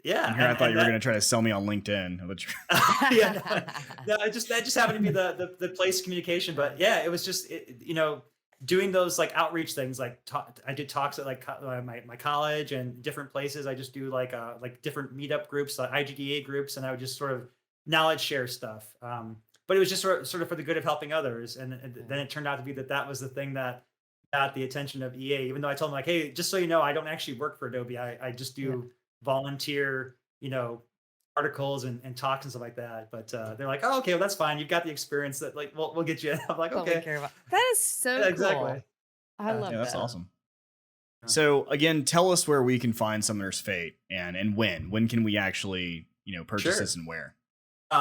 yeah. And here I thought you were that- going to try to sell me on LinkedIn. Which that just happened to be the place of communication. But yeah, it was just doing those like outreach things. Like I did talks at like my college and different places. I just do like different meetup groups, like IGDA groups, and I would just sort of knowledge share stuff. But it was just sort of for the good of helping others. And then it turned out to be that was the thing that got the attention of EA. Even though I told them like, "Hey, just so you know, I don't actually work for Adobe. I just do volunteer, articles and talks and stuff like that." But they're like, "Oh, okay, well, that's fine. You've got the experience that like we'll get you in." I'm like, What we "Okay, care about. That is so yeah, cool. exactly." I love yeah, that's that. awesome. Yeah. So again, tell us where we can find Summoner's Fate and when can we actually purchase Sure. this and where?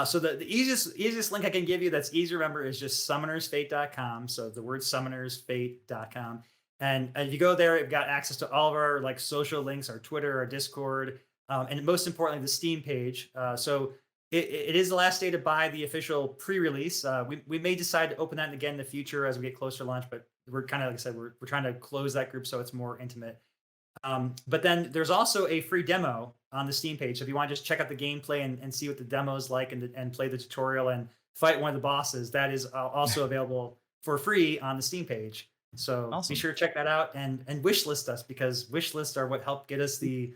So the easiest link I can give you that's easy to remember is just summonersfate.com. So the word summonersfate.com. And if you go there, you've got access to all of our like social links, our Twitter, our Discord, and most importantly, the Steam page. So it is the last day to buy the official pre-release. We may decide to open that again in the future as we get closer to launch, but we're kind of, like I said, we're trying to close that group so it's more intimate. But then there's also a free demo on the Steam page. So if you want to just check out the gameplay and see what the demo is like and play the tutorial and fight one of the bosses, that is also available for free on the Steam page. So Awesome. be sure to check that out and wishlist us, because wishlists are what help get us the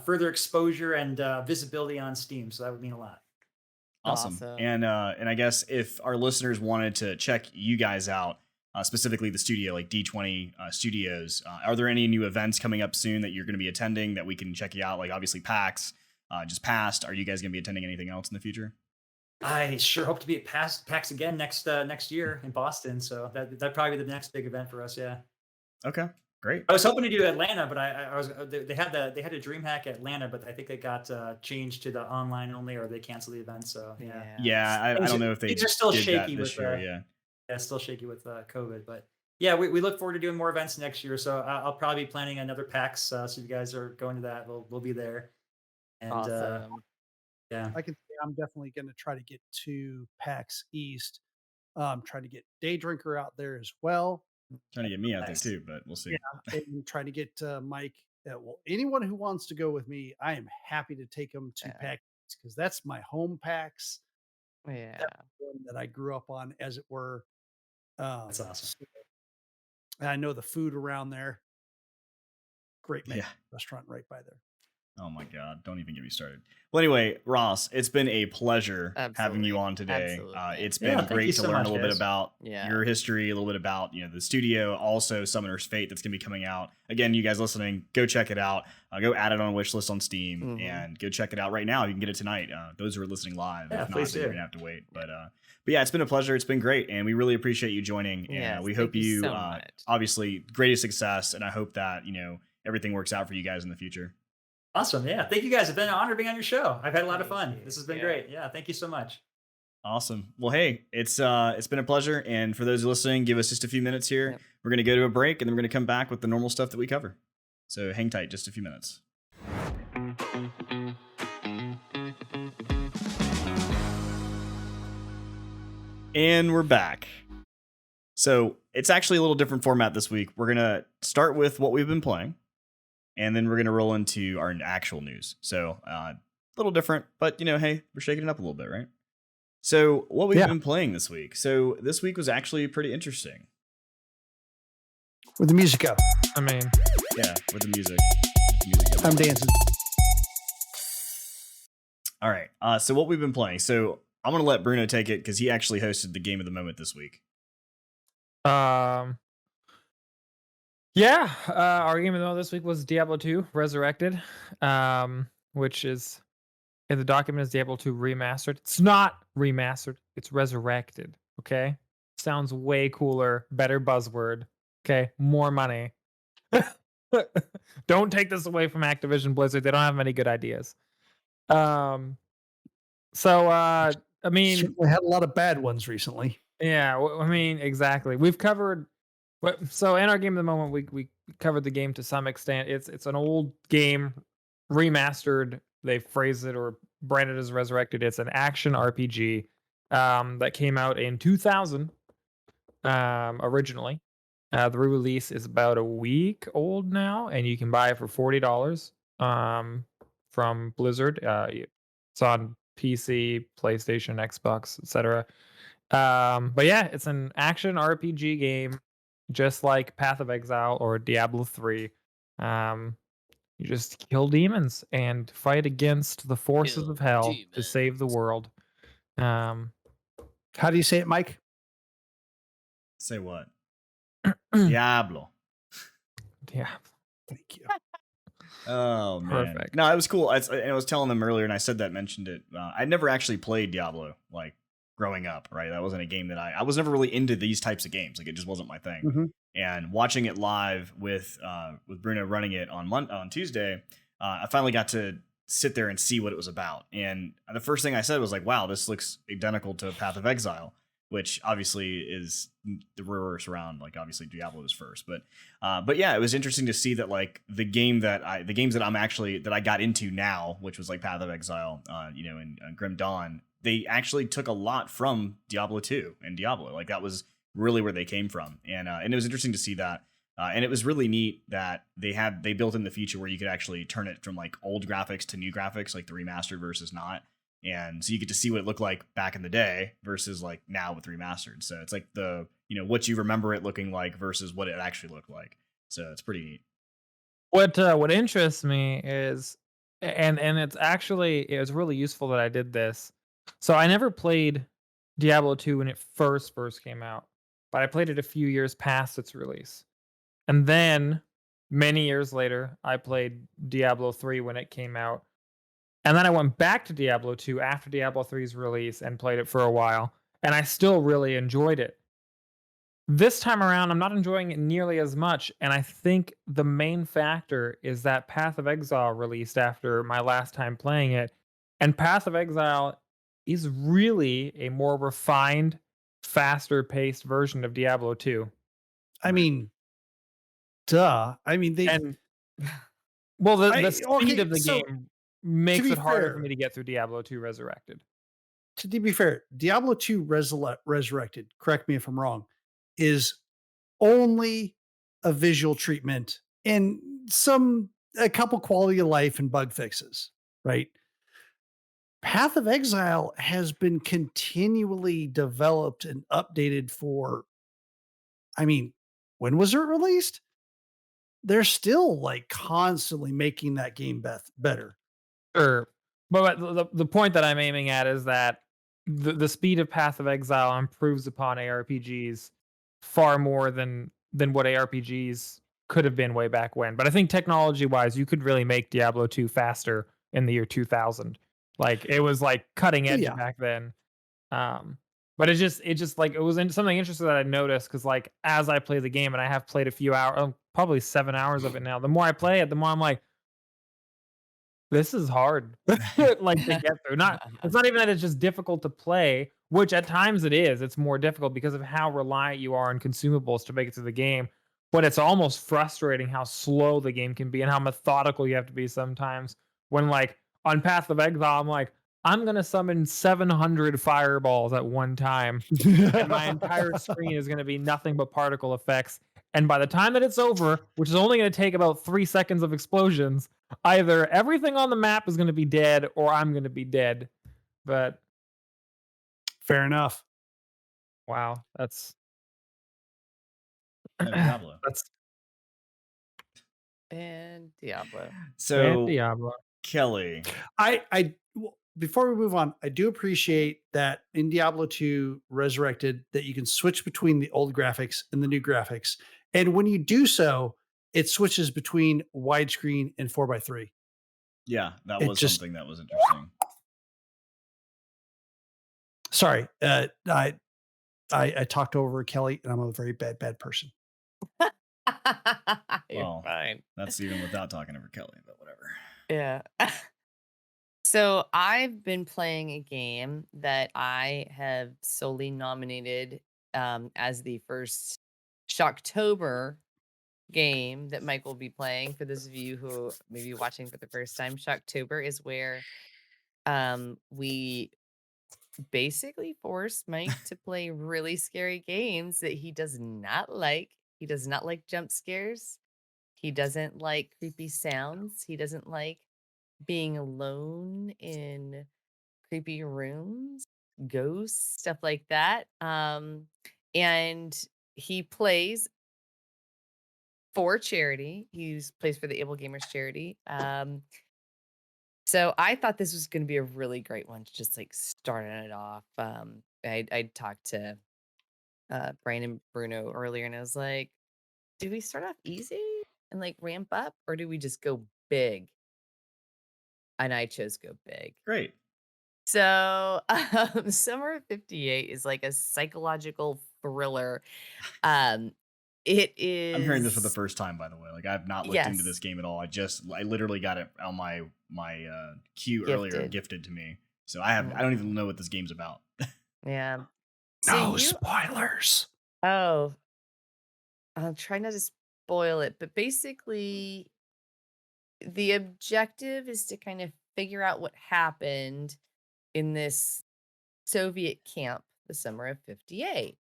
further exposure and visibility on Steam. So that would mean a lot. Awesome. Awesome. And I guess if our listeners wanted to check you guys out, specifically the studio, like D20 Studios, are there any new events coming up soon that you're going to be attending that we can check you out? Like obviously PAX just passed. Are you guys going to be attending anything else in the future? I sure hope to be at PAX again next year in Boston. So that'd probably be the next big event for us. Yeah. Okay, great. I was hoping to do Atlanta, but I was they had a DreamHack Atlanta, but I think they got changed to the online only, or they canceled the event. So yeah, Yeah, I don't know if they things are still did shaky that this with year. yeah, still shaky with COVID, but yeah, we look forward to doing more events next year. So I'll probably be planning another PAX. So if you guys are going to that, we'll be there. And Awesome. yeah, I can say I'm definitely going to try to get to PAX East. Try to get Day Drinker out there as well. Trying to get me out there Nice. too, but we'll see. Yeah, and trying to get Mike. Well, anyone who wants to go with me, I am happy to take them to Yeah. PAX because that's my home PAX. Yeah. That's the one that I grew up on, as it were. that's awesome. And I know the food around there. Great Yeah. restaurant right by there. Oh my God, don't even get me started. Well, anyway, Ross, it's been a pleasure having Absolutely. you on today. Absolutely. It's Yeah, been thank great you to so learn much, a little bit guys. about Yeah. your history, a little bit about the studio, also Summoner's Fate that's gonna be coming out. Again, you guys listening, go check it out. Go add it on a wish list on Steam Mhm. and go check it out right now. You can get it tonight. Those who are listening live, Yeah, if not, please then you're do. gonna have to wait. But yeah, it's been a pleasure. It's been great, and we really appreciate you joining. And Yes, we thank hope you you so much. obviously greatest success. And I hope that everything works out for you guys in the future. Awesome. Yeah, thank you guys. It's been an honor being on your show. I've had a lot of Thank fun. you. This has been Yeah. great. Yeah, thank you so much. Awesome. Well, hey, it's been a pleasure. And for those listening, give us just a few minutes here. Yep. We're going to go to a break and then we're going to come back with the normal stuff that we cover. So hang tight, just a few minutes. And we're back. So it's actually a little different format this week. We're going to start with what we've been playing, and then we're going to roll into our actual news. So a little different, but hey, we're shaking it up a little bit, right? So what we've been playing this week. So this week was actually pretty interesting. With the music up, I mean, Yeah, with the music. I'm dancing. All right. So what we've been playing. So I'm going to let Bruno take it because he actually hosted the game of the moment this week. yeah, our game of the month this week was Diablo 2 Resurrected, which is in the document is Diablo 2 remastered. It's not remastered, it's resurrected. Okay, sounds way cooler, better buzzword. Okay, more money. Don't take this away from Activision Blizzard. They don't have many good ideas. So I mean, Certainly had a lot of bad ones recently. yeah, I mean, exactly. We've covered so in our game of the moment, we covered the game to some extent. It's an old game remastered. They phrase it or brand it as Resurrected. It's an action RPG that came out in 2000 originally. The re-release is about a week old now, and you can buy it for $40 from Blizzard. It's on PC, PlayStation, Xbox, etc. But yeah, it's an action RPG game, just like Path of Exile or Diablo 3. You just kill demons and fight against the forces Kill of hell to save the demons. world. How do you say it, Mike? Say what? Diablo. Yeah. Thank you. Oh, man. Perfect. No, it was cool. I was telling them earlier, and I mentioned it. I'd never actually played Diablo, like, growing up, right? That wasn't a game that I was never really into these types of games. Like, it just wasn't my thing. Mhm. And watching it live with Bruno running it on Tuesday, I finally got to sit there and see what it was about. And the first thing I said was like, wow, this looks identical to Path of Exile, which obviously is the reverse around. Like, obviously Diablo was first, but yeah, it was interesting to see that like the games that I got into now, which was like Path of Exile, and Grim Dawn, they actually took a lot from Diablo 2 and Diablo. Like, that was really where they came from, and it was interesting to see that. And it was really neat that they built in the feature where you could actually turn it from like old graphics to new graphics, like the remastered versus not. And so you get to see what it looked like back in the day versus like now with remastered. So it's like the, what you remember it looking like versus what it actually looked like. So it's pretty neat. What interests me is, and it's really, it was really useful that I did this. So I never played Diablo 2 when it first came out, but I played it a few years past its release. And then many years later, I played Diablo 3 when it came out. And then I went back to Diablo 2 after Diablo 3's release and played it for a while, and I still really enjoyed it. This time around, I'm not enjoying it nearly as much, and I think the main factor is that Path of Exile released after my last time playing it, and Path of Exile is really a more refined, faster paced version of Diablo 2. I mean, duh. I mean, they. And well, the speed Okay, of the so game makes be it harder for fair, me to get through Diablo 2 Resurrected. to be fair, Diablo 2 Resurrected, correct me if I'm wrong, is only a visual treatment and a couple quality of life and bug fixes, right? Path of Exile has been continually developed and updated for, I mean, when was it released? They're still like constantly making that game better. Sure. But the point that I'm aiming at is that the speed of Path of Exile improves upon ARPGs far more than what ARPGs could have been way back when. But I think technology-wise, you could really make Diablo 2 faster in the year 2000. Like, it was, like, cutting Oh, edge yeah. back then. Um, but it just, like, it was something interesting that I noticed because, like, as I play the game, and I have played a few hours, probably 7 hours of it now, the more I play it, the more I'm like, this is hard, like, to get through. It's not even that it's just difficult to play, which at times it is. It's more difficult because of how reliant you are on consumables to make it through the game, but it's almost frustrating how slow the game can be and how methodical you have to be sometimes when, like, on Path of Exile, I'm like, "I'm gonna summon 700 fireballs at one time, and my entire screen is gonna be nothing but particle effects, and by the time that it's over, which is only gonna take about 3 seconds of explosions, either everything on the map is gonna be dead or I'm gonna be dead." But Fair enough. wow, that's No, Diablo. that's And Diablo. and So Diablo. Kelly, Before we move on, I do appreciate that in Diablo 2 Resurrected that you can switch between the old graphics and the new graphics. And when you do so, it switches between widescreen and 4:3. yeah, that It was just something that was interesting. sorry, I talked over Kelly and I'm a very bad person. You're Well, fine. that's even without talking over Kelly, but whatever. Yeah. So I've been playing a game that I have solely nominated as the first Shocktober game that Mike will be playing. For those of you who may be watching for the first time, Shocktober is where we basically force Mike to play really scary games that he does not like. He does not like jump scares. He doesn't like creepy sounds. He doesn't like being alone in creepy rooms, ghosts, stuff like that. And he plays for charity. He plays for the Able Gamers charity. So I thought this was going to be a really great one to just like starting it off. I talked to Brian and Bruno earlier, and I was like, "Do we start off easy and like ramp up, or do we just go big?" And I chose go big. Great. So, Summer of '58 is like a psychological thriller. Um, it I'm hearing this for the is first time, by the way. Like I've not looked into this yes, game at all. I literally got it on my queue earlier, gifted. gifted to me. So I don't even know what this game's about. Yeah. So No you spoilers. oh, I'll try not to spoil it, but basically the objective is to kind of figure out what happened in this Soviet camp the summer of '58.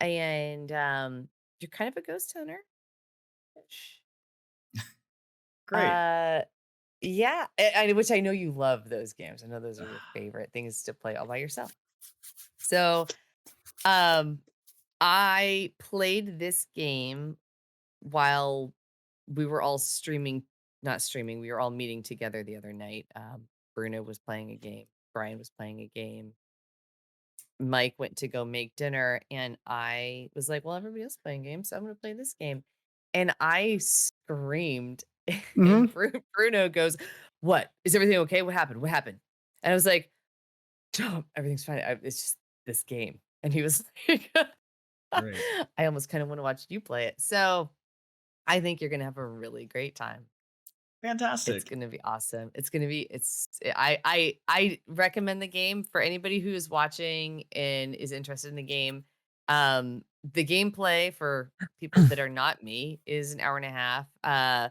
And you're kind of a ghost hunter. Great. Yeah, which I know you love those games. I know those are your favorite things to play all by yourself. So, um, I played this game while we were all not streaming. We were all meeting together the other night. Bruno was playing a game. Brian was playing a game. Mike went to go make dinner, and I was like, well, everybody else is playing games, so I'm going to play this game. And I screamed, Mhm. and Bruno goes, what? Is everything okay? What happened? What happened? And I was like, oh, everything's fine. It's just this game. And he was like, Great. I almost kind of want to watch you play it. So I think you're going to have a really great time. It's Fantastic. gonna be awesome. It's gonna be. I recommend the game for anybody who is watching and is interested in the game. The gameplay for people that are not me is an hour and a half.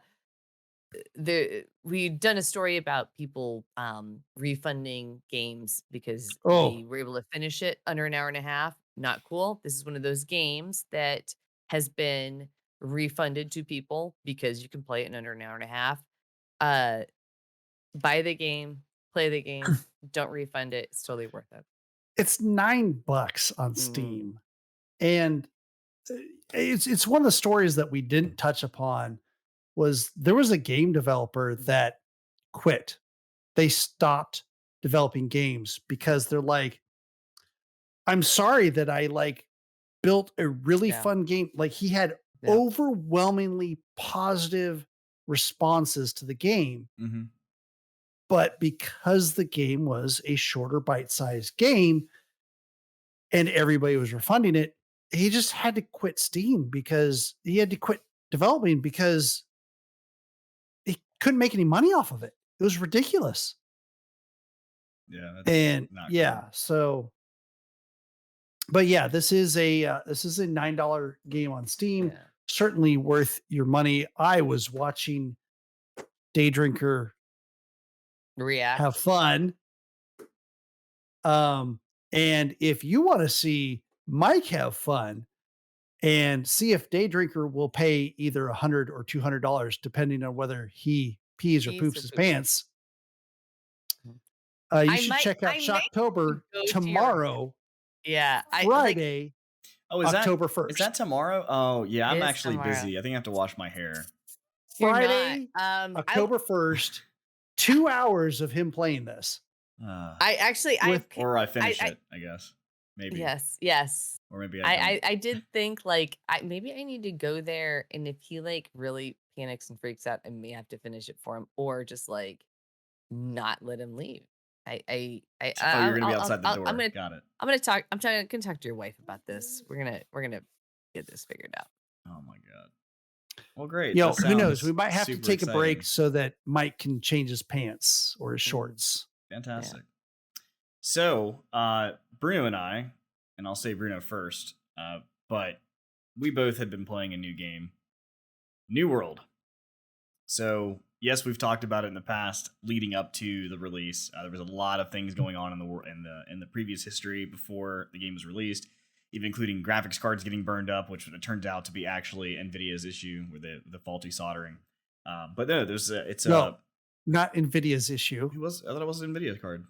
We've done a story about people refunding games because Oh, they were able to finish it under an hour and a half. Not cool. This is one of those games that has been refunded to people because you can play it in under an hour and a half. Uh, buy the game, play the game, don't refund it. It's totally worth it. it's $9 on Mhm. Steam, and it's one of the stories that we didn't touch upon. Was there was a game developer that quit? They stopped developing games because they're like, I'm sorry that I built a really Yeah. fun game. Like he had Yeah. overwhelmingly positive responses to the game, Mm-hmm. but because the game was a shorter bite-sized game and everybody was refunding it, he just had to quit Steam because he had to quit developing because he couldn't make any money off of it. It was ridiculous. Yeah, that's And not yeah, so but yeah, this is a $9 game on Steam. Yeah. Certainly worth your money. I was watching Day Drinker React. have fun. And if you want to see Mike have fun and see if Day Drinker will pay either $100 or $200, depending on whether he pees or poops his pants, you I should might- check out I might Shocktober go to your- tomorrow, Yeah. Friday, Oh, is October that 1st. is that tomorrow? Oh, yeah, I'm It is actually tomorrow. busy. I think I have to wash my hair. You're not. Friday, October 1st, 2 hours of him playing this. I actually Or I finish I- it, I guess. Maybe. yes. Or maybe I don't. I did think maybe I need to go there, and if he really panics and freaks out, I may have to finish it for him, or just not let him leave. Oh, you're gonna be outside the door. I'm Got it. gonna talk. I'm gonna talk to your wife about this. We're gonna get this figured out. Oh my god. Well, great. You know, That who knows? sounds We might have to super take a break exciting. so that Mike can change his pants or his Mm. shorts. Fantastic. So, Bruno and I, and I'll say Bruno first, but we both had been playing a new game, New World. So, yes, we've talked about it in the past, leading up to the release. There was a lot of things going on in the previous history before the game was released, even including graphics cards getting burned up, which it turns out to be actually Nvidia's issue with the faulty soldering. But no, Not Nvidia's issue. I thought it was an Nvidia card.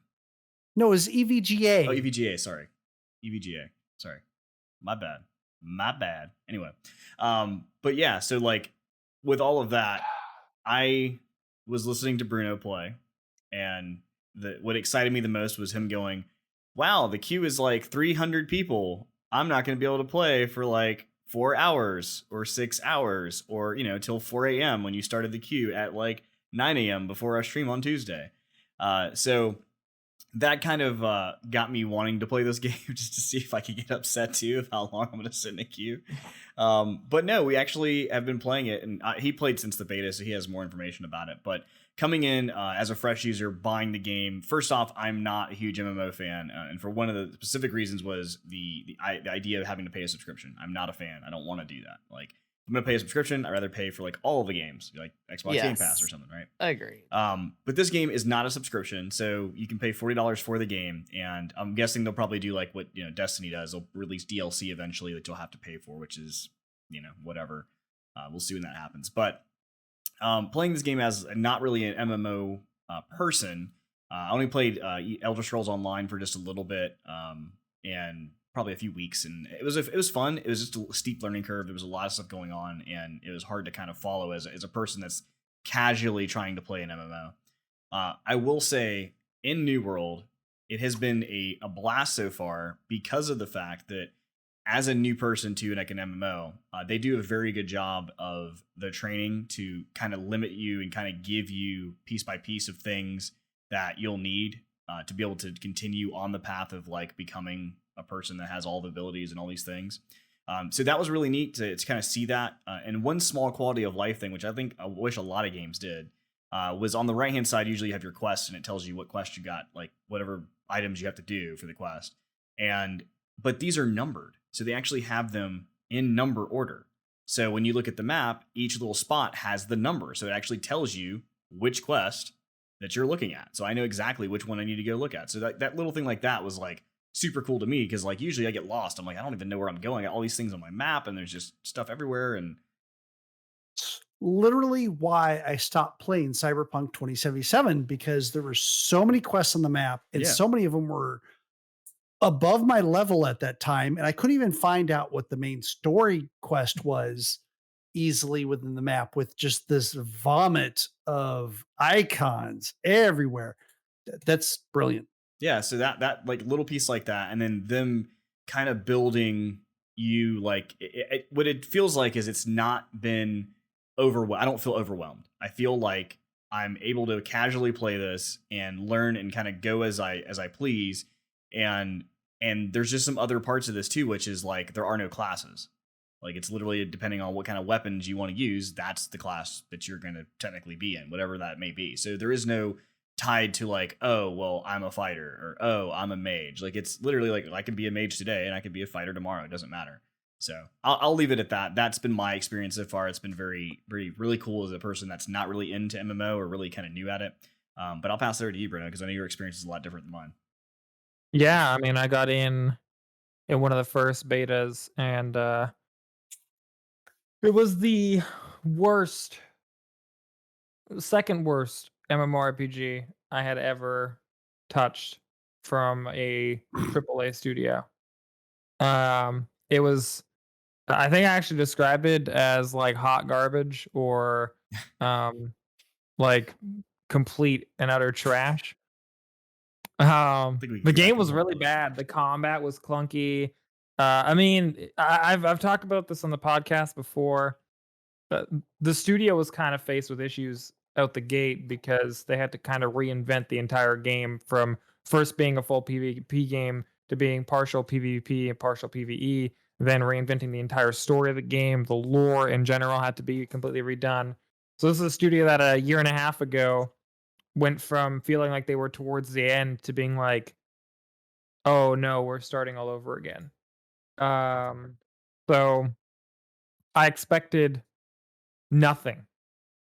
No, it was EVGA. Oh, EVGA. Sorry, EVGA. Sorry, my bad. Anyway, but yeah, so with all of that, I was listening to Bruno play, and what excited me the most was him going, "Wow, the queue is 300 people. I'm not going to be able to play for 4 hours or 6 hours or till 4 a.m. when you started the queue at 9 a.m. before our stream on Tuesday." So that kind of got me wanting to play this game just to see if I could get upset too of how long I'm going to sit in a queue. But no, we actually have been playing it, and he played since the beta, so he has more information about it. But coming in as a fresh user, buying the game, first off, I'm not a huge MMO fan, and for one of the specific reasons was the idea of having to pay a subscription. I'm not a fan. I don't want to do that. I'm gonna pay a subscription. I'd rather pay for all of the games, like Xbox Game Pass or something, right? Agreed. But this game is not a subscription, so you can pay $40 for the game, and I'm guessing they'll probably do what Destiny does. They'll release DLC eventually that you'll have to pay for, which is whatever. We'll see when that happens. But playing this game as not really an MMO person, I only played Elder Scrolls Online for just a little bit, and probably a few weeks, and it was fun. It was just a steep learning curve. There was a lot of stuff going on, and it was hard to kind of follow as a person that's casually trying to play an MMO. I will say, in New World, it has been a blast so far because of the fact that as a new person to like an MMO, they do a very good job of the training to kind of limit you and kind of give you piece by piece of things that you'll need to be able to continue on the path of like becoming a person that has all the abilities and all these things. So that was really neat to kind of see that. And one small quality of life thing, which I wish a lot of games did, was on the right hand side. Usually you have your quest and it tells you what quest you got, like whatever items you have to do for the quest. But these are numbered. So they actually have them in number order. So when you look at the map, each little spot has the number. So it actually tells you which quest that you're looking at. So I know exactly which one I need to go look at. So that little thing like that was like super cool to me, because like usually I get lost. I'm like, I don't even know where I'm going. I got all these things on my map and there's just stuff everywhere. And Literally why I stopped playing Cyberpunk 2077, because there were so many quests on the map and Yeah. so many of them were above my level at that time. And I couldn't even find out what the main story quest was easily within the map, with just this vomit of icons everywhere. That's brilliant. yeah, so that like little piece like that, and then them kind of building you like what it feels like is it's not been overwhelmed. I don't feel overwhelmed. I feel like I'm able to casually play this and learn and kind of go as I please. And there's just some other parts of this too, which is like there are no classes. Like it's literally depending on what kind of weapons you want to use, that's the class that you're going to technically be in, whatever that may be. So there is no tied to like, oh, well, I'm a fighter, or oh, I'm a mage. Like it's literally like I could be a mage today and I could be a fighter tomorrow. It doesn't matter. So I'll leave it at that. That's been my experience so far. It's been really cool as a person that's not really into MMO or really kind of new at it. But I'll pass it over to you, Bruno, because I know your experience is a lot different than mine. Yeah, I mean, I got in one of the first betas, and it was the second worst MMORPG I had ever touched from a AAA studio. It was, I think I actually described it as like hot garbage, or like complete and utter trash. think we can The get back game to was more really close. bad. The combat was clunky. I mean, I've talked about this on the podcast before. The studio was kind of faced with issues out the gate because they had to kind of reinvent the entire game, from first being a full PvP game to being partial PvP and partial PvE, then reinventing the entire story of the game. The lore in general had to be completely redone. So this is a studio that a year and a half ago went from feeling like they were towards the end to being like, oh no, we're starting all over again. So I expected nothing.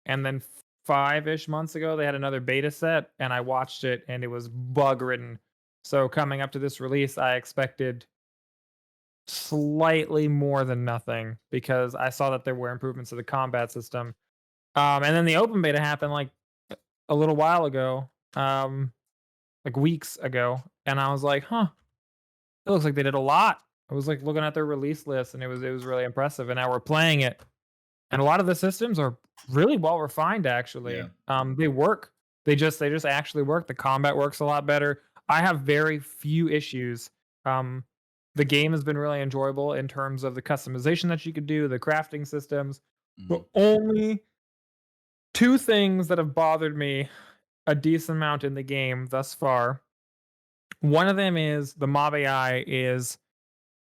And then 5-ish months ago, they had another beta set, and I watched it, and it was bug ridden. So coming up to this release, I expected slightly more than nothing, because I saw that there were improvements to the combat system. And then the open beta happened like a little while ago, like weeks ago, and I was like, huh, it looks like they did a lot. I was like looking at their release list, and it was really impressive. And now we're playing it, and a lot of the systems are really well refined. Actually, they work. They just actually work. The combat works a lot better. I have very few issues. The game has been really enjoyable in terms of the customization that you could do, the crafting systems. The only two things that have bothered me a decent amount in the game thus far. One of them is the mob AI is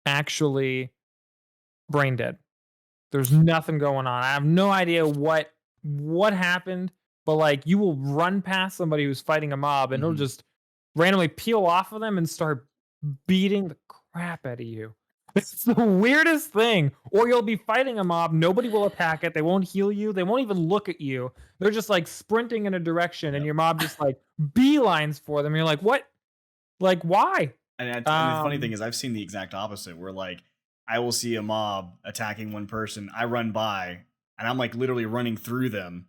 actually brain dead. There's nothing going on. I have no idea what happened, but like you will run past somebody who's fighting a mob and it'll just randomly peel off of them and start beating the crap out of you. It's the weirdest thing. Or you'll be fighting a mob, nobody will attack it, they won't heal you, they won't even look at you. They're just like sprinting in a direction, and your mob just like beelines for them. You're like, what? Like, why? And the funny thing is, I've seen the exact opposite, where like I will see a mob attacking one person, I run by, and I'm like literally running through them,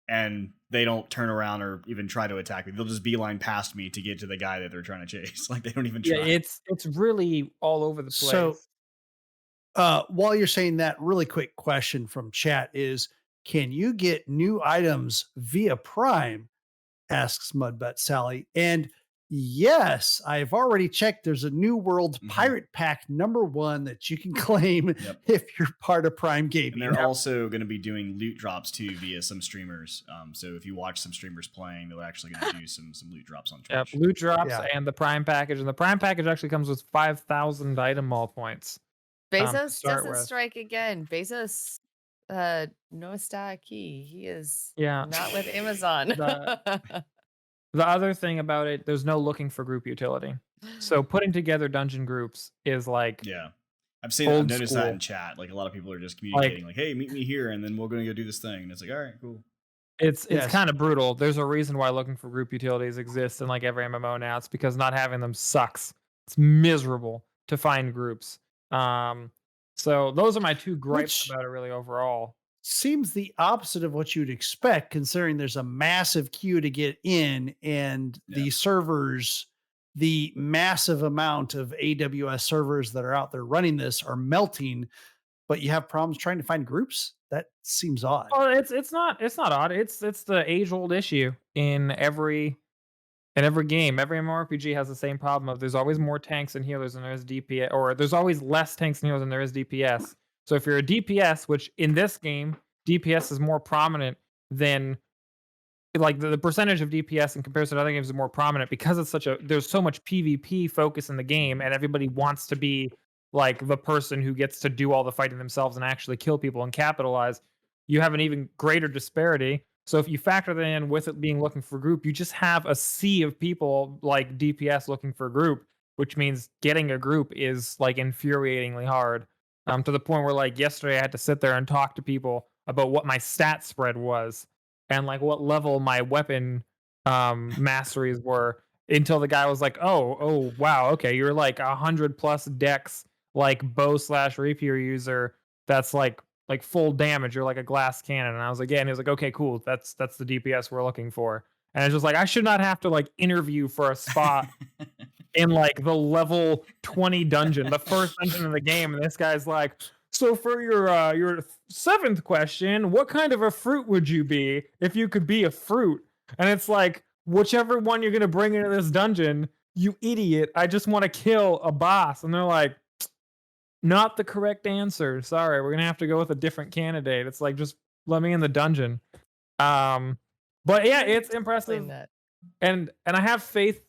and they don't turn around or even try to attack me. They'll just beeline past me to get to the guy that they're trying to chase. Like they don't even try. Yeah, it's really all over the place. So, while you're saying that, really quick question from chat is, can you get new items via Prime? Asks Mudbutt Sally. And Yes, I've already checked. There's a New World Mhm. Pirate Pack #1 that you can claim Yep. if you're part of Prime And Gaming. they're also going to be doing loot drops too via some streamers. So if you watch some streamers playing, they're actually going to do some loot drops on Yep, Twitch. loot drops Yeah. and the Prime package. And the Prime package actually comes with 5,000 item mall points. to Bezos start doesn't with. strike again. Bezos, no está aquí. He is Yeah. not with Amazon. The other thing about it, there's no looking for group utility. So putting together dungeon groups is like Yeah. I've noticed that school. in chat. Like a lot of people are just communicating like, hey, meet me here and then we're going to go do this thing. And it's like, all right, cool. It's Yes. kind of brutal. There's a reason why looking for group utilities exists in like every MMO now. It's because not having them sucks. It's miserable to find groups. So those are my two gripes Which- about it really overall. Seems the opposite of what you'd expect, considering there's a massive queue to get in, and Yeah. the servers, the massive amount of AWS servers that are out there running this are melting, but you have problems trying to find groups. That seems odd. Well, it's not odd. It's the age old issue in every game. Every MMORPG has the same problem of there's always more tanks and healers than there is DPS, or there's always less tanks and healers than there is DPS. So if you're a DPS, which in this game DPS is more prominent than like the percentage of DPS in comparison to other games is more prominent because it's there's so much PvP focus in the game and everybody wants to be like the person who gets to do all the fighting themselves and actually kill people and capitalize. You have an even greater disparity. So if you factor that in with it being looking for group, you just have a sea of people like DPS looking for group, which means getting a group is like infuriatingly hard. To the point where like yesterday I had to sit there and talk to people about what my stat spread was and like what level my weapon masteries were until the guy was like, oh wow, okay, you're like 100+ dex like bow / rapier user that's like full damage. You're like a glass cannon. And I was like, yeah. And he was like, okay, cool. That's the DPS we're looking for. And it's just like I should not have to like interview for a spot in like the level 20 dungeon, the first dungeon in the game, and this guy's like, so for your 7th question, what kind of a fruit would you be if you could be a fruit? And it's like, whichever one you're gonna bring into this dungeon, you idiot. I just want to kill a boss. And they're like, not the correct answer. Sorry, we're gonna have to go with a different candidate. It's like, just let me in the dungeon. But yeah, it's Explain impressive. that. And I have faith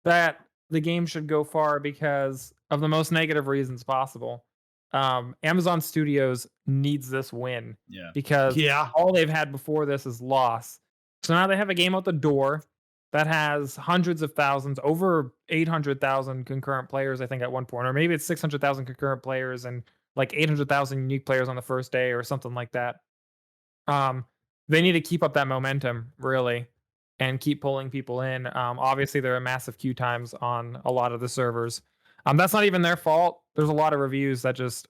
that the game should go far because of the most negative reasons possible. Amazon Studios needs this win Yeah. because Yeah. all they've had before this is loss. So now they have a game out the door that has hundreds of thousands, over 800,000 concurrent players, I think, at one point, or maybe it's 600,000 concurrent players and like 800,000 unique players on the first day or something like that. They need to keep up that momentum, really, and keep pulling people in. Obviously, there are massive queue times on a lot of the servers. That's not even their fault. There's a lot of reviews that just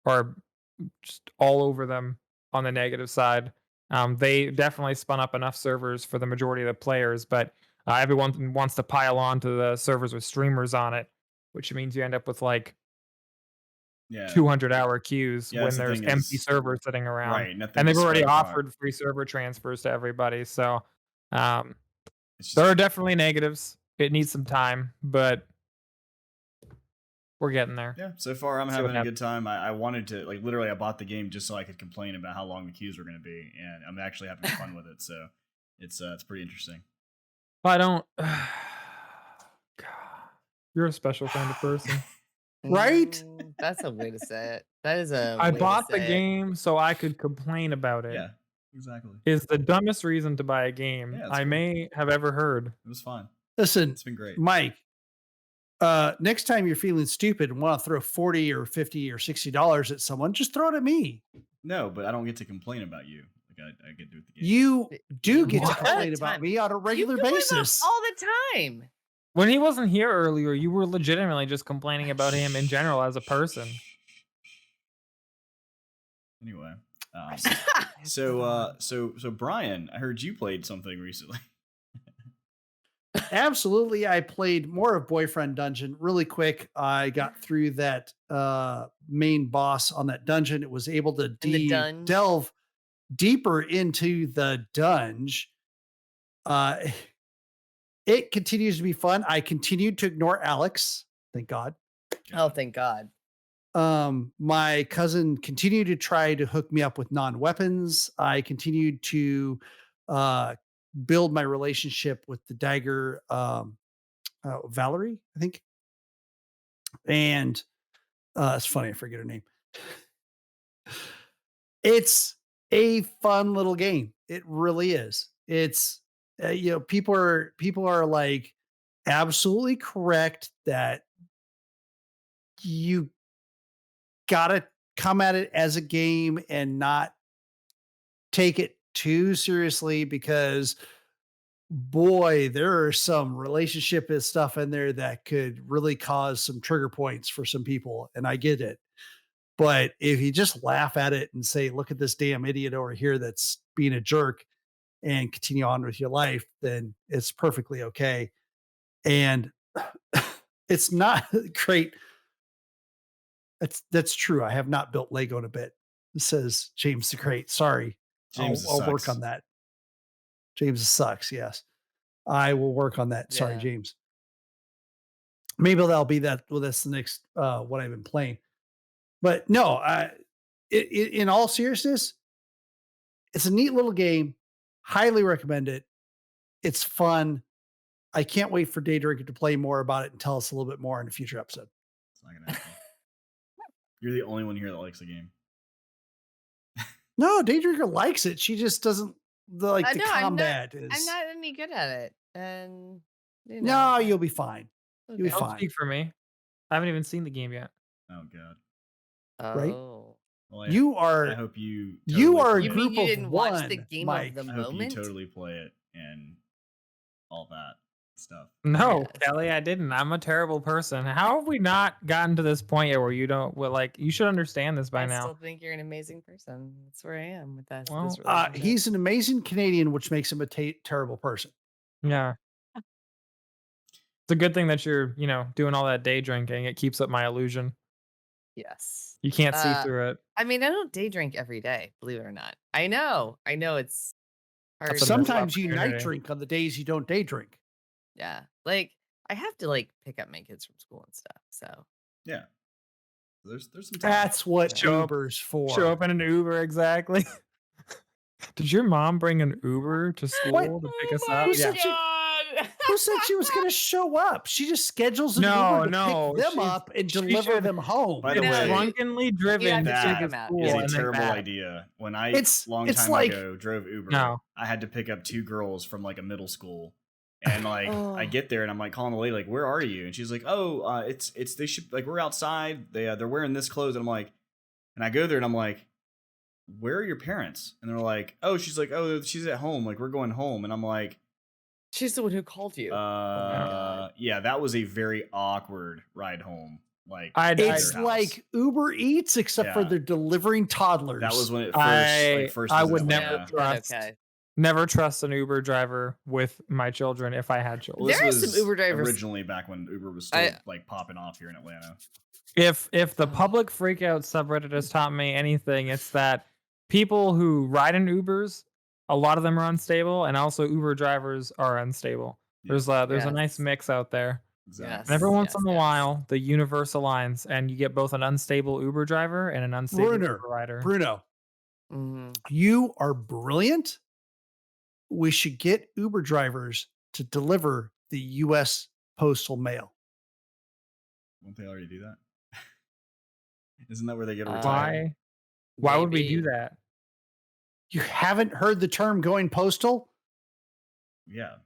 are just all over them on the negative side. They definitely spun up enough servers for the majority of the players, but everyone wants to pile on to the servers with streamers on it, which means you end up with like 200-hour queues when there's empty servers sitting around. Right. And they've already offered free server transfers to everybody. So there are definitely negatives. It needs some time, but we're getting there. Yeah, so far I'm having a good time. I wanted to, like, literally I bought the game just so I could complain about how long the queues were going to be, and I'm actually having fun with it. So it's pretty interesting. I don't. God, you're a special kind of person. Right? That's a way to say it. That is a. I way to bought the say it. game so I could complain about it. Yeah, exactly. Is the dumbest reason to buy a game Yeah, I cool. may have ever heard. It was fun. Listen, It's been great. Mike, next time you're feeling stupid and want to throw $40 or $50 or $60 at someone, just throw it at me. No, but I don't get to complain about you. Like I get to do with the game. You do get to What? complain about me on a regular You complain about basis. all the time. When he wasn't here earlier, you were legitimately just complaining about him in general as a person. Anyway, so Brian, I heard you played something recently. Absolutely. I played more of Boyfriend Dungeon really quick. I got through that main boss on that dungeon. It was able to delve deeper into the dungeon. it continues to be fun. I continued to ignore Alex. Thank God. Oh, thank God. My cousin continued to try to hook me up with non-weapons. I continued to build my relationship with the dagger, Valerie, I think. And it's funny, I forget her name. It's a fun little game. It really is. It's people are like absolutely correct that you gotta come at it as a game and not take it too seriously, because boy, there are some relationship and stuff in there that could really cause some trigger points for some people, and I get it. But if you just laugh at it and say, look at this damn idiot over here that's being a jerk, and continue on with your life, then it's perfectly okay. And it's not great. That's true. I have not built Lego in a bit, says James the Great. Sorry. James I'll work sucks. on that. James sucks. Yes. I will work on that. Sorry, Yeah. James. Maybe that'll be that. Well, that's the next what I've been playing. But no, in all seriousness, it's a neat little game. Highly recommend it. It's fun. I can't wait for Daydrinker to play more about it and tell us a little bit more in a future episode. It's not gonna happen. You're the only one here that likes the game. No, Daydrinker likes it. She just doesn't like the No, I'm combat I'm is. not any good at it. And No, you'll be fine. You'll be okay. Don't fine. speak for me. I haven't even seen the game yet. Oh god. right? Oh. Well, You I are hope you. you totally are a play You it. group mean you of didn't watch one, the game Mike. of the I hope moment? you totally play it and all that stuff. No, Yes. Kelly, I didn't. I'm a terrible person. How have we not gotten to this point yet where you don't? Well, like you should understand this by I now. still think you're an amazing person. That's where I am with that. Well, this relationship. He's an amazing Canadian, which makes him a terrible person. Yeah. It's a good thing that you're, doing all that day drinking. It keeps up my illusion. Yes. You can't see through it. I mean, I don't day drink every day, believe it or not. I know it's hard. That's a missed Sometimes you night opportunity. drink on the days you don't day drink. Yeah. Like I have to like pick up my kids from school and stuff. So Yeah. There's some time. That's what Show up- Uber's for. Show up in an Uber, exactly. Did your mom bring an Uber to school What? to pick us Oh up? Who my said she- God. Who said she was going to show up? She just schedules an No, Uber to no, pick them she's- up and she deliver should- them home. By the No, way, Drunkenly driven have to to take take them us out. school. is a and then terrible back. idea. When I It's long time like- ago drove Uber, No. I had to pick up two girls from like a middle school. And like Oh. I get there and I'm like calling the lady like, where are you? And she's like, oh, it's they should like we're outside. They're wearing this clothes. And I'm like, and I go there and I'm like, where are your parents? And they're like, oh, she's like, oh, she's at home. Like we're going home. And I'm like, She's the one who called you. God. yeah, that was a very awkward ride home. Like It's their house. like Uber Eats, except for Yeah. they're delivering toddlers. that was when it first. I was would in never Atlanta. trust- Okay. Never trust an Uber driver with my children if I had children. Well, this There are some was Uber drivers- originally back when Uber was still like popping off here in Atlanta. If the public freakout subreddit has taught me anything, it's that people who ride in Ubers, a lot of them are unstable, and also Uber drivers are unstable. There's a nice Yes. mix out there. Exactly. Yes. And every once in a yes. while, the universe aligns, and you get both an unstable Uber driver and an unstable Bruner, Uber rider. Bruno, Mhm. you are brilliant. We should get Uber drivers to deliver the U.S. postal mail. Won't they already do that? Isn't that where they get a Uh, retire? Why would we Maybe. do that? You haven't heard the term going postal? Yeah.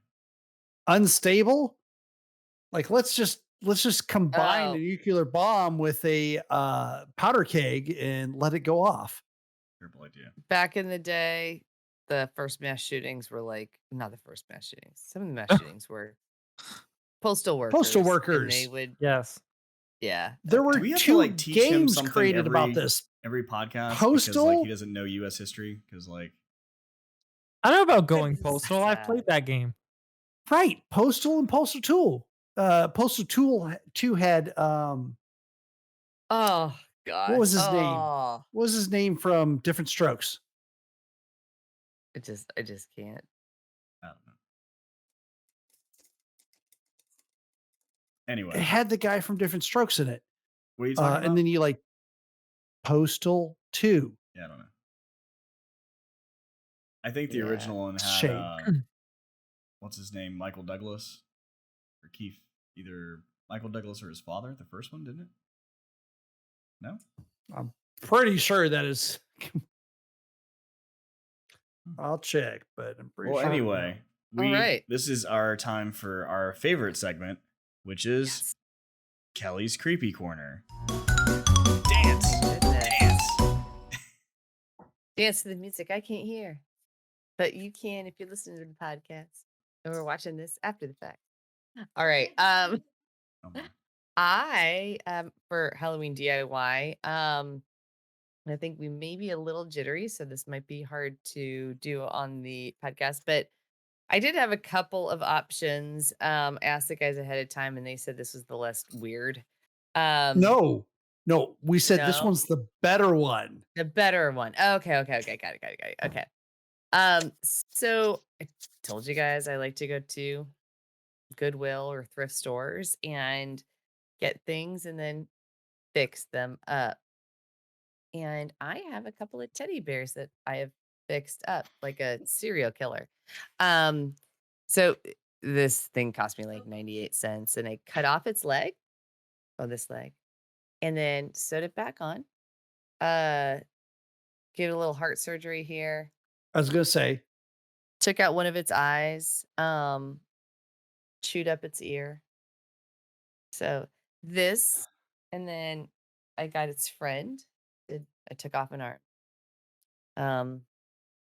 Unstable? Like let's just combine Oh. a nuclear bomb with a powder keg and let it go off. Terrible idea. Back in the day, the first mass shootings were like not the first mass shootings. Some of the mass shootings were postal workers. Postal and workers. they would, Yes. yeah. There were Do we have to, two like, teach him games something created about every- this. Every podcast because Postal? like he doesn't know U.S. history because like I don't know about going This is postal. I played sad. that game. Right. Postal and Postal Tool. Postal Tool 2 had Oh God. was his name? Oh, what was his name from Different Strokes? I just can't. I don't know. It Anyway, had the guy from Different Strokes in it. what are you talking about? And then you like Postal 2. Yeah, I don't know. I think the Yeah. original one had Shame. what's his name, Michael Douglas or Keith, either Michael Douglas or his father. The first one, didn't it? No. I'm pretty sure that is. I'll check, but I'm pretty Well, sure. anyway, All right. this is our time for our favorite segment, which is Yes. Kelly's Creepy Corner. Goodness. Dance. Dance to the music I can't hear, but you can if you're listening to the podcast and we're watching this after the fact. All right. Oh my. I for Halloween DIY, I think we may be a little jittery, so this might be hard to do on the podcast, but I did have a couple of options. Asked the guys ahead of time, and they said this was the less weird. No, we said this No? one's the better one. The better one. Okay. Got it. Okay. So I told you guys I like to go to Goodwill or thrift stores and get things and then fix them up. And I have a couple of teddy bears that I have fixed up like a serial killer. So this thing cost me like 98 cents and I cut off its leg, this leg, and then sewed it back on. Gave it a little heart surgery here. I was gonna say, Took out one of its eyes, chewed up its ear. So this, and then I got its friend. I took off an arm.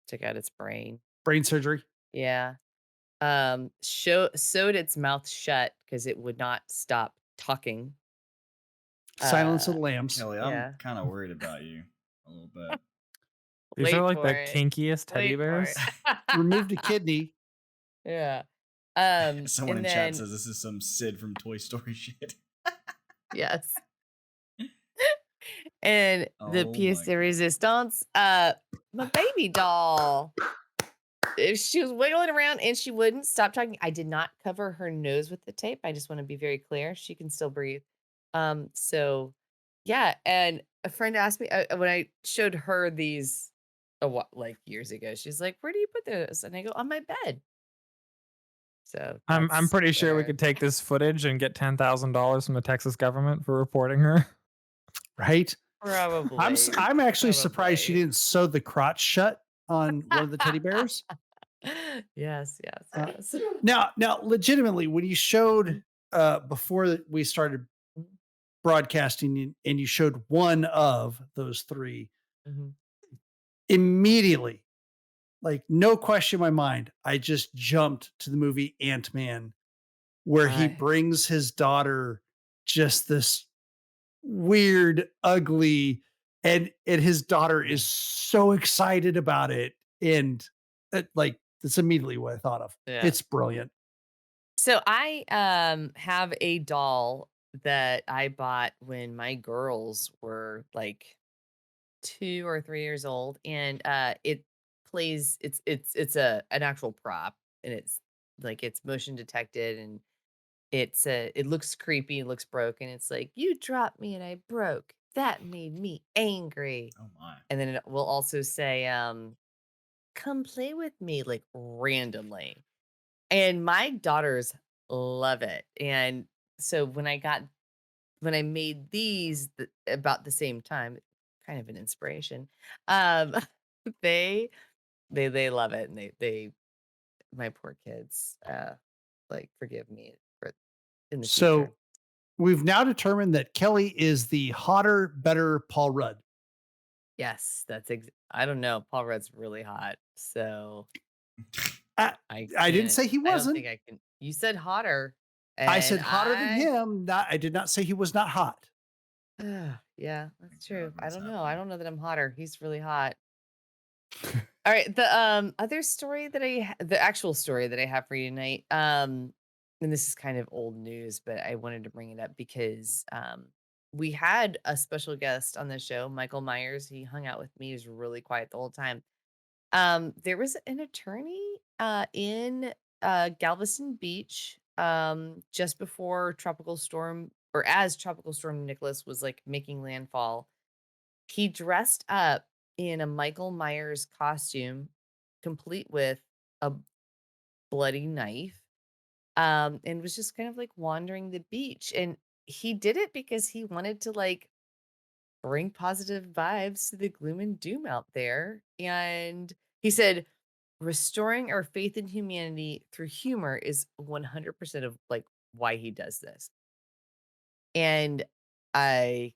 Took out its brain. brain surgery. Yeah. Sewed its mouth shut because it would not stop talking. Silence of the Lambs. Kelly, Yeah. I'm kind of worried about you a little bit. These Wait are like for the it. kinkiest teddy Wait for bears. it. Removed a kidney. Yeah. Someone and in then, chat says this is some Sid from Toy Story shit. yes. And the Oh pièce my de God. resistance, my baby doll. She was wiggling around and she wouldn't stop talking. I did not cover her nose with the tape. I just want to be very clear. She can still breathe. So yeah. And a friend asked me when I showed her these like years ago, she's like, "Where do you put those?" And I go, "On my bed." So I'm that's pretty sure we there. could take this footage and get $10,000 from the Texas government for reporting her. Right. Probably. I'm actually surprised she Probably. didn't sew the crotch shut on one of the teddy bears. Yes. Now, legitimately, when you showed before we started broadcasting and you showed one of those three, Mhm. immediately, like no question in my mind, I just jumped to the movie Ant-Man, where he Right. brings his daughter just this weird, ugly, and his daughter is so excited about it. And like that's immediately what I thought of. Yeah. It's brilliant. So I have a doll that I bought when my girls were like 2 or 3 years old, and it plays. It's an actual prop, and it's motion detected, and it looks creepy, it looks broken. It's like, you dropped me and I broke. That made me angry. Oh my. And then it will also say, come play with me, like randomly. And my daughters love it. And so when I made these about the same time, kind of an inspiration, um, they they love it, and they my poor kids like forgive me for in the So future. we've now determined that Kelly is the hotter, better Paul Rudd. Yes, I don't know. Paul Rudd's really hot, so I, I I didn't can't. say he I don't wasn't. think I can. You said hotter, I and said hotter than him. I did not say he was not hot. Yeah, that's God, true. I what's don't know. I happening? don't know that I'm hotter. He's really hot. All right, the other story that the actual story that I have for you tonight, and this is kind of old news, but I wanted to bring it up because we had a special guest on the show, Michael Myers. He hung out with me. He was really quiet the whole time. There was an attorney in Galveston Beach just before Tropical Storm, or as Tropical Storm Nicholas was like making landfall, he dressed up in a Michael Myers costume, complete with a bloody knife, and was just kind of like wandering the beach. And he did it because he wanted to like bring positive vibes to the gloom and doom out there. And he said, restoring our faith in humanity through humor is 100% of like why he does this. And I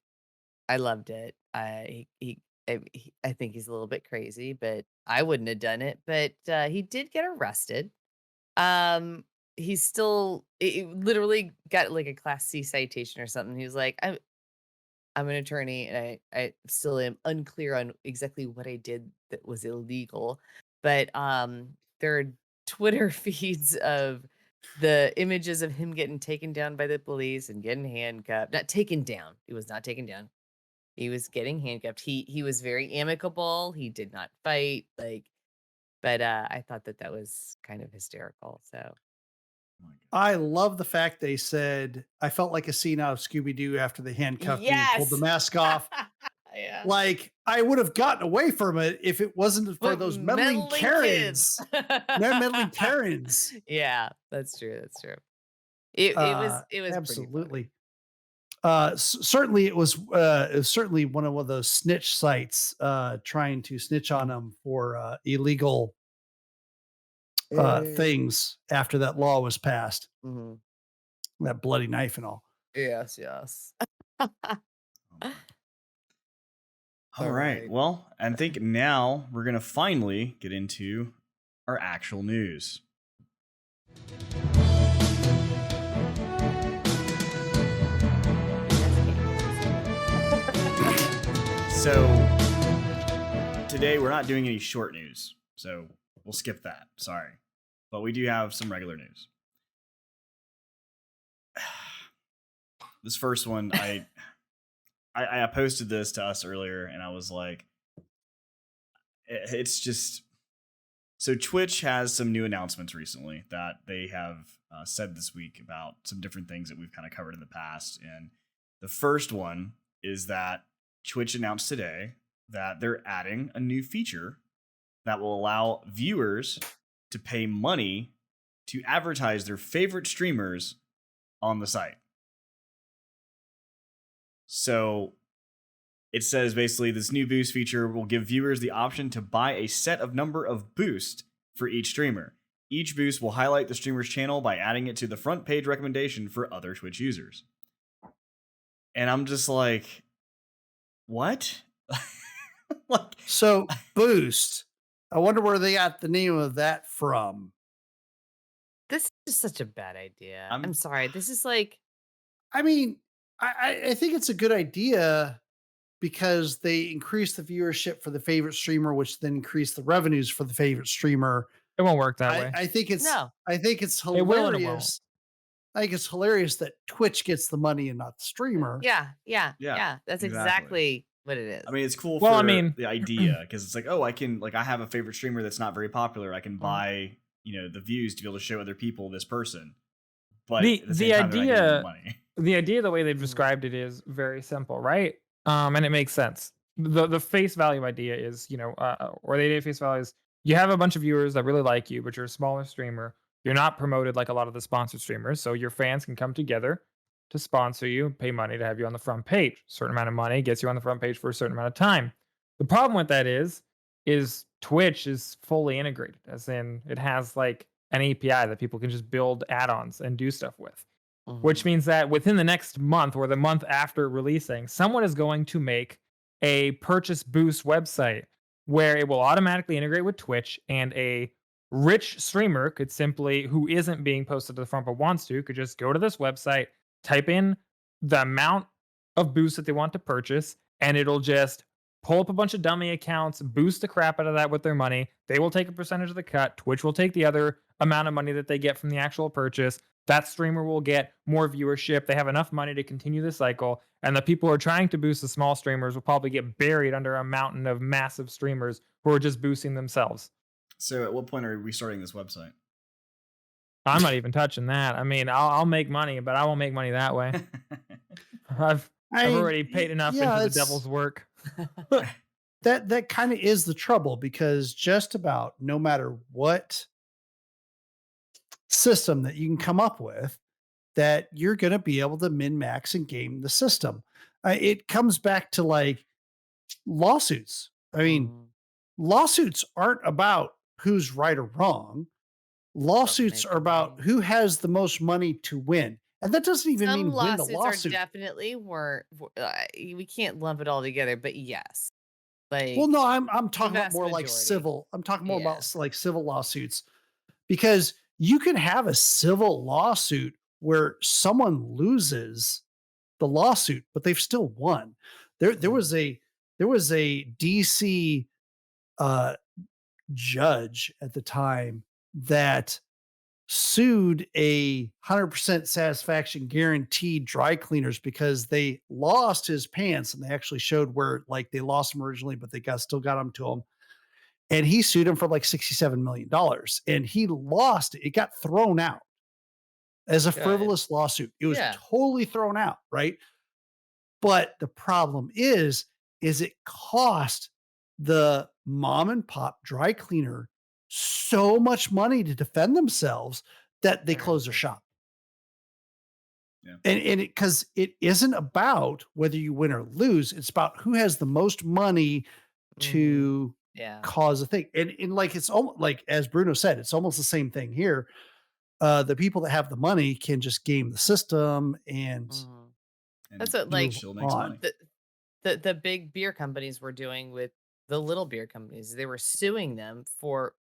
I loved it. I think he's a little bit crazy, but I wouldn't have done it. But he did get arrested. Um, he's still literally got like a Class C citation or something. He was like, I'm an attorney, and I still am unclear on exactly what I did that was illegal. But there are Twitter feeds of the images of him getting taken down by the police and getting handcuffed. Not taken down. He was not taken down. He was getting handcuffed. He was very amicable. He did not fight. Like, but I thought that was kind of hysterical. So I love the fact they said, I felt like a scene out of Scooby Doo after they handcuffed me and pulled the yes, mask off. yeah. Like, I would have gotten away from it if it wasn't for But those meddling kids. Karens. They're meddling Karens. Yeah, that's true. That's true. It was pretty Absolutely. Certainly it was certainly one of those snitch sites trying to snitch on them for illegal funny. things after that law was passed. Mhm. That bloody knife and all. Yes, yes. All right. Well, I think now we're going to finally get into our actual news. So today we're not doing any short news, so we'll skip that. Sorry. But we do have some regular news. This first one, I posted this to us earlier, and I was like, it's just... So Twitch has some new announcements recently that they have said this week about some different things that we've kind of covered in the past. And the first one is that Twitch announced today that they're adding a new feature that will allow viewers to pay money to advertise their favorite streamers on the site. So it says basically this new boost feature will give viewers the option to buy a set of number of boosts for each streamer. Each boost will highlight the streamer's channel by adding it to the front page recommendation for other Twitch users. And I'm just like, what? Like, so boost. I wonder where they got the name of that from. This is such a bad idea. I'm- I'm sorry. This is like, I mean, I think it's a good idea because they increase the viewership for the favorite streamer, which then increase the revenues for the favorite streamer. It won't work that way. I think it's No. I think it's It will and it hilarious. I think it's hilarious that Twitch gets the money and not the streamer. yeah. Yeah, That's exactly. exactly what it is. I mean, it's cool Well, for I mean- the idea because it's like, oh, I can, like, I have a favorite streamer that's not very popular. I can buy, the views to be able to show other people this person. But The- at the same the time, they're not getting idea- the money. The idea, the way they've described it, is very simple, right? And it makes sense. The face value idea is, or the idea of face value is, you have a bunch of viewers that really like you, but you're a smaller streamer. You're not promoted like a lot of the sponsored streamers, so your fans can come together to sponsor you, pay money to have you on the front page. A certain amount of money gets you on the front page for a certain amount of time. The problem with that is Twitch is fully integrated, as in it has like an API that people can just build add-ons and do stuff with. Which means that within the next month or the month after releasing, someone is going to make a purchase boost website where it will automatically integrate with Twitch, and a rich streamer could simply, who isn't being posted to the front but wants to, could just go to this website, type in the amount of boosts that they want to purchase, and it'll just pull up a bunch of dummy accounts, boost the crap out of that with their money. They will take a percentage of the cut. Twitch will take the other amount of money that they get from the actual purchase. That streamer will get more viewership. They have enough money to continue the cycle. And the people who are trying to boost the small streamers will probably get buried under a mountain of massive streamers who are just boosting themselves. So at what point are we starting this website? I'm not even touching that. I mean, I'll make money, but I won't make money that way. I've I I've mean, already paid enough yeah, into the it's devil's work. that kind of is the trouble, because just about no matter what system that you can come up with, that you're going to be able to min max and game the system. It comes back to like lawsuits. I mean, Mm, lawsuits aren't about who's right or wrong. about Lawsuits are making about money. who has the most money to win. And that doesn't even Some mean win the lawsuits are lawsuit. definitely we can't lump it all together, but yes, Well, like no, I'm the talking about vast more like majority. civil. I'm talking more about Yeah. like civil lawsuits, because you can have a civil lawsuit where someone loses the lawsuit, but they've still won. There Mm, was a DC uh, judge at the time that sued 100% satisfaction guaranteed dry cleaners because they lost his pants, and they actually showed where like they lost them originally, but they still got them to him. And he sued him for like $67 million, and he lost it. It got thrown out as a good. frivolous lawsuit. It was Yeah. totally thrown out, right? But the problem is it cost the mom and pop dry cleaner so much money to defend themselves that they They're really closed their big. shop. Yeah. And because it isn't about whether you win or lose, it's about who has the most money Hmm. to Yeah. cause a thing. And like it's almost like, as Bruno said, it's almost the same thing here. The people that have the money can just game the system and Mhm. And That's what Twitch move like still makes on. money. the big beer companies were doing with the little beer companies. They were suing them for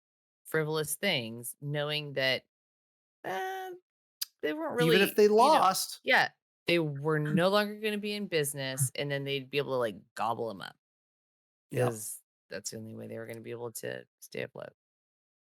frivolous things, knowing that uh, they weren't Even if really, they lost, yeah, they were no longer going to be in business, and then they'd be able to like gobble them up yeah, because that's the only way they were going to be able to stay afloat.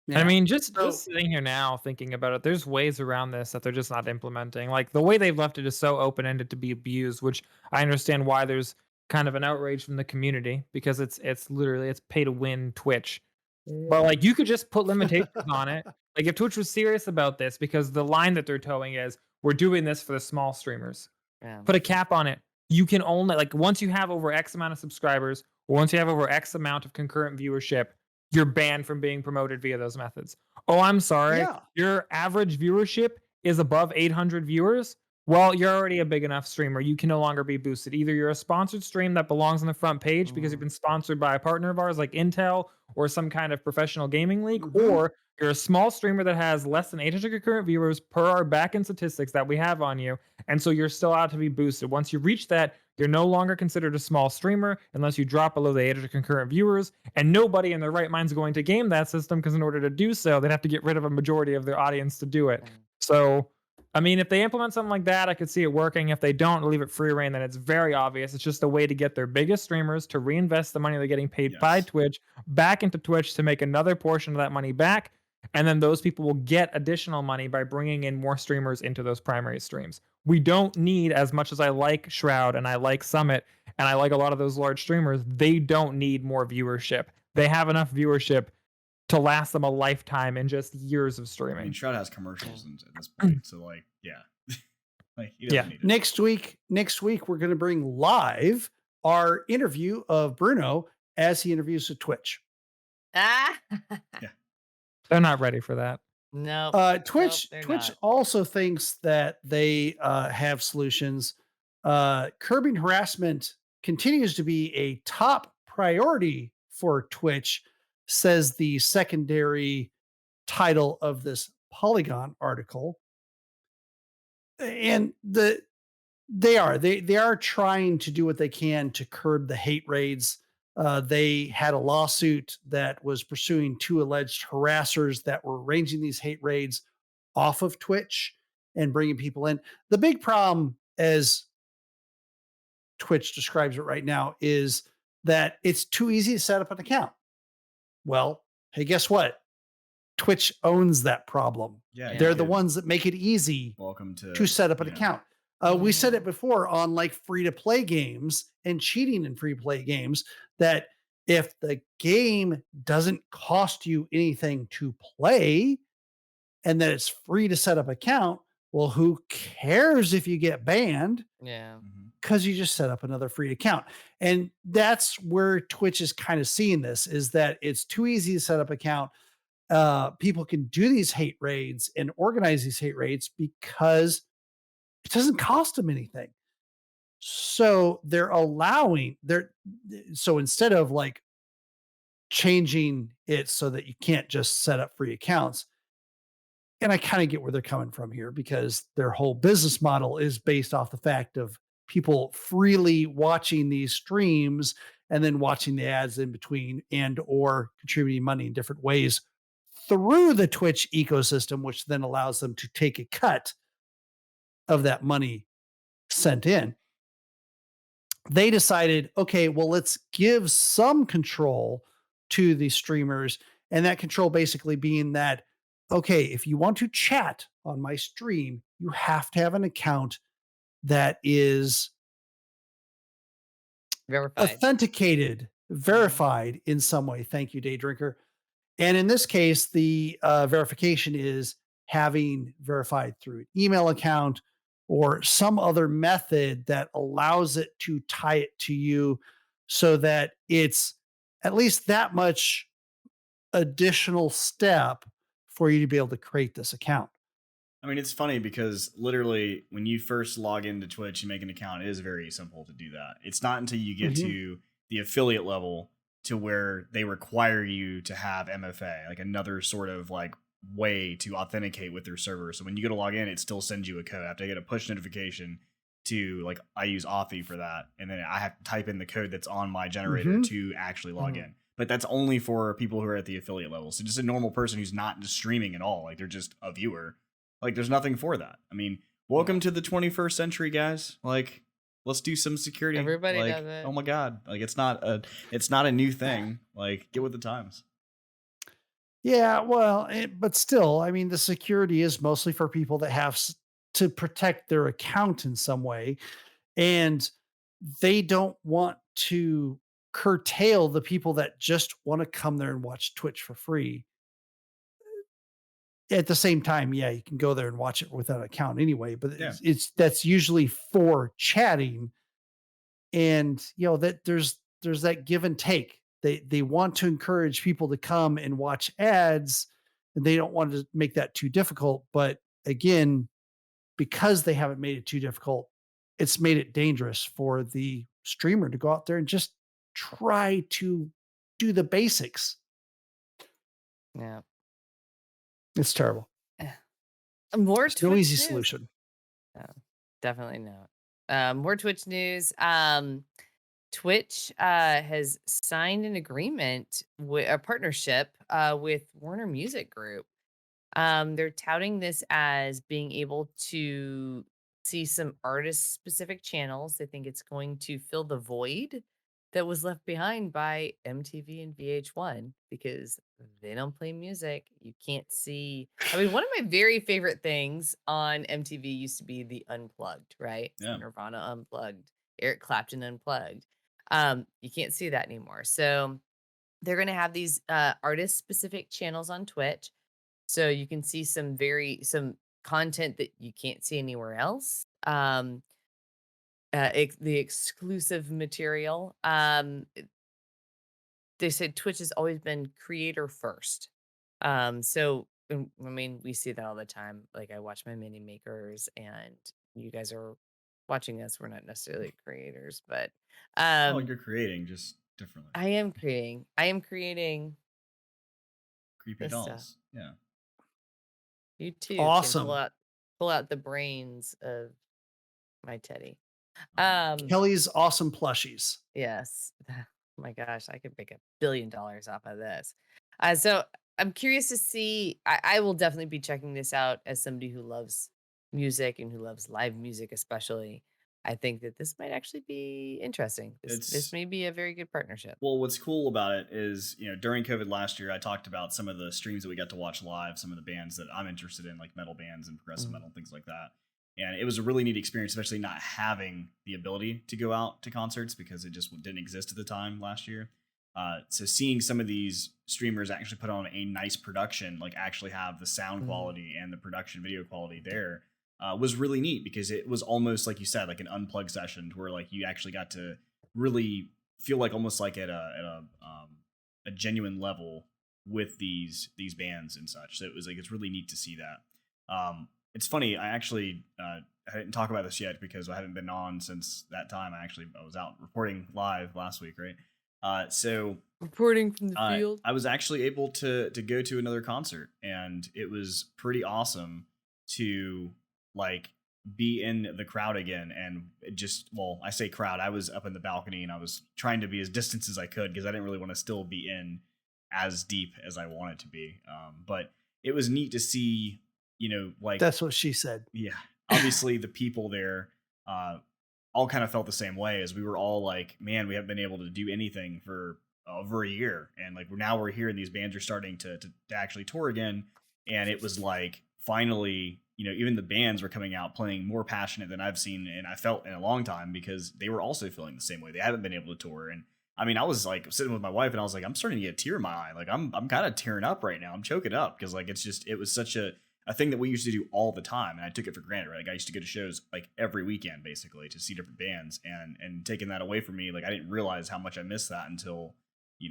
I yeah. mean, just So sitting here now thinking about it, there's ways around this that they're just not implementing. Like the way they've left it is so open-ended to be abused, which I understand why there's kind of an outrage from the community because it's literally it's pay to win Twitch. But like you could just put limitations on it. Like if Twitch was serious about this, because the line that they're towing is we're doing this for the small streamers. Yeah. Put a cap on it. You can only like once you have over X amount of subscribers, or once you have over X amount of concurrent viewership, you're banned from being promoted via those methods. Oh, I'm sorry. yeah, Your average viewership is above 800 viewers. Well, you're already a big enough streamer. You can no longer be boosted. Either you're a sponsored stream that belongs on the front page because you've Mhm. been sponsored by a partner of ours like Intel or some kind of professional gaming league, hmm, or you're a small streamer that has less than 800 concurrent viewers per our backend statistics that we have on you. And so you're still out to be boosted. Once you reach that, you're no longer considered a small streamer unless you drop below the 800 concurrent viewers. And nobody in their right mind is going to game that system because in order to do so, they'd have to get rid of a majority of their audience to do it. Yeah. So, I mean, if they implement something like that, I could see it working. If they don't leave it free reign, then it's very obvious. It's just a way to get their biggest streamers to reinvest the money they're getting paid by Yes. Twitch back into Twitch to make another portion of that money back. And then those people will get additional money by bringing in more streamers into those primary streams. We don't need, as much as I like Shroud and I like Summit and I like a lot of those large streamers, they don't need more viewership. They have enough viewership to last them a lifetime in just years of I mean, streaming. Shroud has commercials at this point, so like, yeah, like he doesn't Yeah. need it. next week we're going to bring live our interview of Bruno as he interviews with Twitch. Ah. They're not ready for that. Nope. Twitch They're Twitch not. also thinks that they have solutions. Curbing harassment continues to be a top priority for Twitch, says the secondary title of this Polygon article. And they are trying to do what they can to curb the hate raids. They had a lawsuit that was pursuing two alleged harassers that were arranging these hate raids off of Twitch and bringing people in. The big problem, as Twitch describes it right now, is that it's too easy to set up an account. Well, hey, guess what? Twitch owns that problem. Yeah, you They're the could- ones that make it easy Welcome to to set up an yeah. account. We said it Mhm. before on like free to play games and cheating in free play games, that if the game doesn't cost you anything to play and that it's free to set up an account, well, who cares if you get banned? Yeah. Because you just set up another free account. And that's where Twitch is kind of seeing this, is that it's too easy to set up an account. People can do these hate raids and organize these hate raids because it doesn't cost them anything. So they're allowing so instead of like changing it so that you can't just set up free accounts, and I kind of get where they're coming from here, because their whole business model is based off the fact of people freely watching these streams and then watching the ads in between, and or contributing money in different ways through the Twitch ecosystem, which then allows them to take a cut of that money sent in. They decided, okay, well, let's give some control to the streamers. And that control basically being that, okay, if you want to chat on my stream, you have to have an account that is Verified. authenticated, verified in some way. Thank you, Day Drinker. And in this case, the verification is having verified through an email account or some other method that allows it to tie it to you, so that it's at least that much additional step for you to be able to create this account. I mean, it's funny because literally when you first log into Twitch and make an account, it is very simple to do that. It's not until you get to the affiliate level to where they require you to have MFA, like another sort of like way to authenticate with their server. So when you go to log in, it still sends you a code. I have to get a push notification to, like, I use Authy for that. And then I have to type in the code that's on my generator to actually log in. But that's only for people who are at the affiliate level. So just a normal person who's not just streaming at all, like they're just a viewer, like there's nothing for that. I mean, welcome to the 21st century, guys. Like, let's do some security. Everybody like, does it. Oh my God. Like, it's not a new thing. Like, get with the times. Yeah, well, but still, I mean, the security is mostly for people that have to protect their account in some way, and they don't want to curtail the people that just want to come there and watch Twitch for free. At the same time, yeah, you can go there and watch it without an account anyway, but it's that's usually for chatting, and that there's that give and take. They want to encourage people to come and watch ads, and they don't want to make that too difficult. But again, because they haven't made it too difficult, it's made it dangerous for the streamer to go out there and just try to do the basics. Yeah. It's terrible. More There's no Twitch easy news. solution. No, definitely not. More Twitch news. Twitch has signed an agreement with a partnership with Warner Music Group. They're touting this as being able to see some artist-specific channels. They think it's going to fill the void that was left behind by MTV and VH1, because they don't play music. You can't see. I mean, one of my very favorite things on MTV used to be the Unplugged, right? Yeah. Nirvana Unplugged, Eric Clapton Unplugged. You can't see that anymore. So they're going to have these artist-specific channels on Twitch, so you can see some content that you can't see anywhere else. The exclusive material. They said Twitch has always been creator first. So I mean, we see that all the time. Like, I watch my mini makers, and you guys are watching us. We're not necessarily creators, but You're creating just differently. I am creating Creepy this dolls. stuff. Yeah. You too Awesome. can pull out the brains of my teddy. Kelly's awesome plushies. Yes. Oh my gosh, I could make $1 billion off of this. So I'm curious to see. I will definitely be checking this out as somebody who loves music and who loves live music, especially. I think that this might actually be interesting. This may be a very good partnership. Well, what's cool about it is, during COVID last year, I talked about some of the streams that we got to watch live, some of the bands that I'm interested in, like metal bands and progressive metal, things like that. And it was a really neat experience, especially not having the ability to go out to concerts, because it just didn't exist at the time last year. So seeing some of these streamers actually put on a nice production, like actually have the sound quality and the production video quality there, was really neat, because it was almost like you said, like an unplugged session where like you actually got to really feel like almost like at a genuine level with these bands and such. So it was like, it's really neat to see that. It's funny, I actually I didn't talk about this yet because I haven't been on since that time. I was out reporting live last week, right? So Reporting from the field. I was actually able to go to another concert, and it was pretty awesome to like be in the crowd again. And it just, well, I say crowd, I was up in the balcony and I was trying to be as distant as I could because I didn't really want to still be in as deep as I wanted to be. But it was neat to see, like, That's what she said. yeah, obviously the people there all kind of felt the same way, as we were all like, man, we haven't been able to do anything for over a year, and like we're here and these bands are starting to actually tour again. And it was like, finally, even the bands were coming out playing more passionate than I've seen and I felt in a long time, because they were also feeling the same way. They haven't been able to tour. And I mean, I was like sitting with my wife and I was like, I'm starting to get a tear in my eye. Like I'm kind of tearing up right now. I'm choking up because like it was such a thing that we used to do all the time, and I took it for granted, right? Like I used to go to shows like every weekend basically to see different bands, and taking that away from me, like I didn't realize how much I missed that until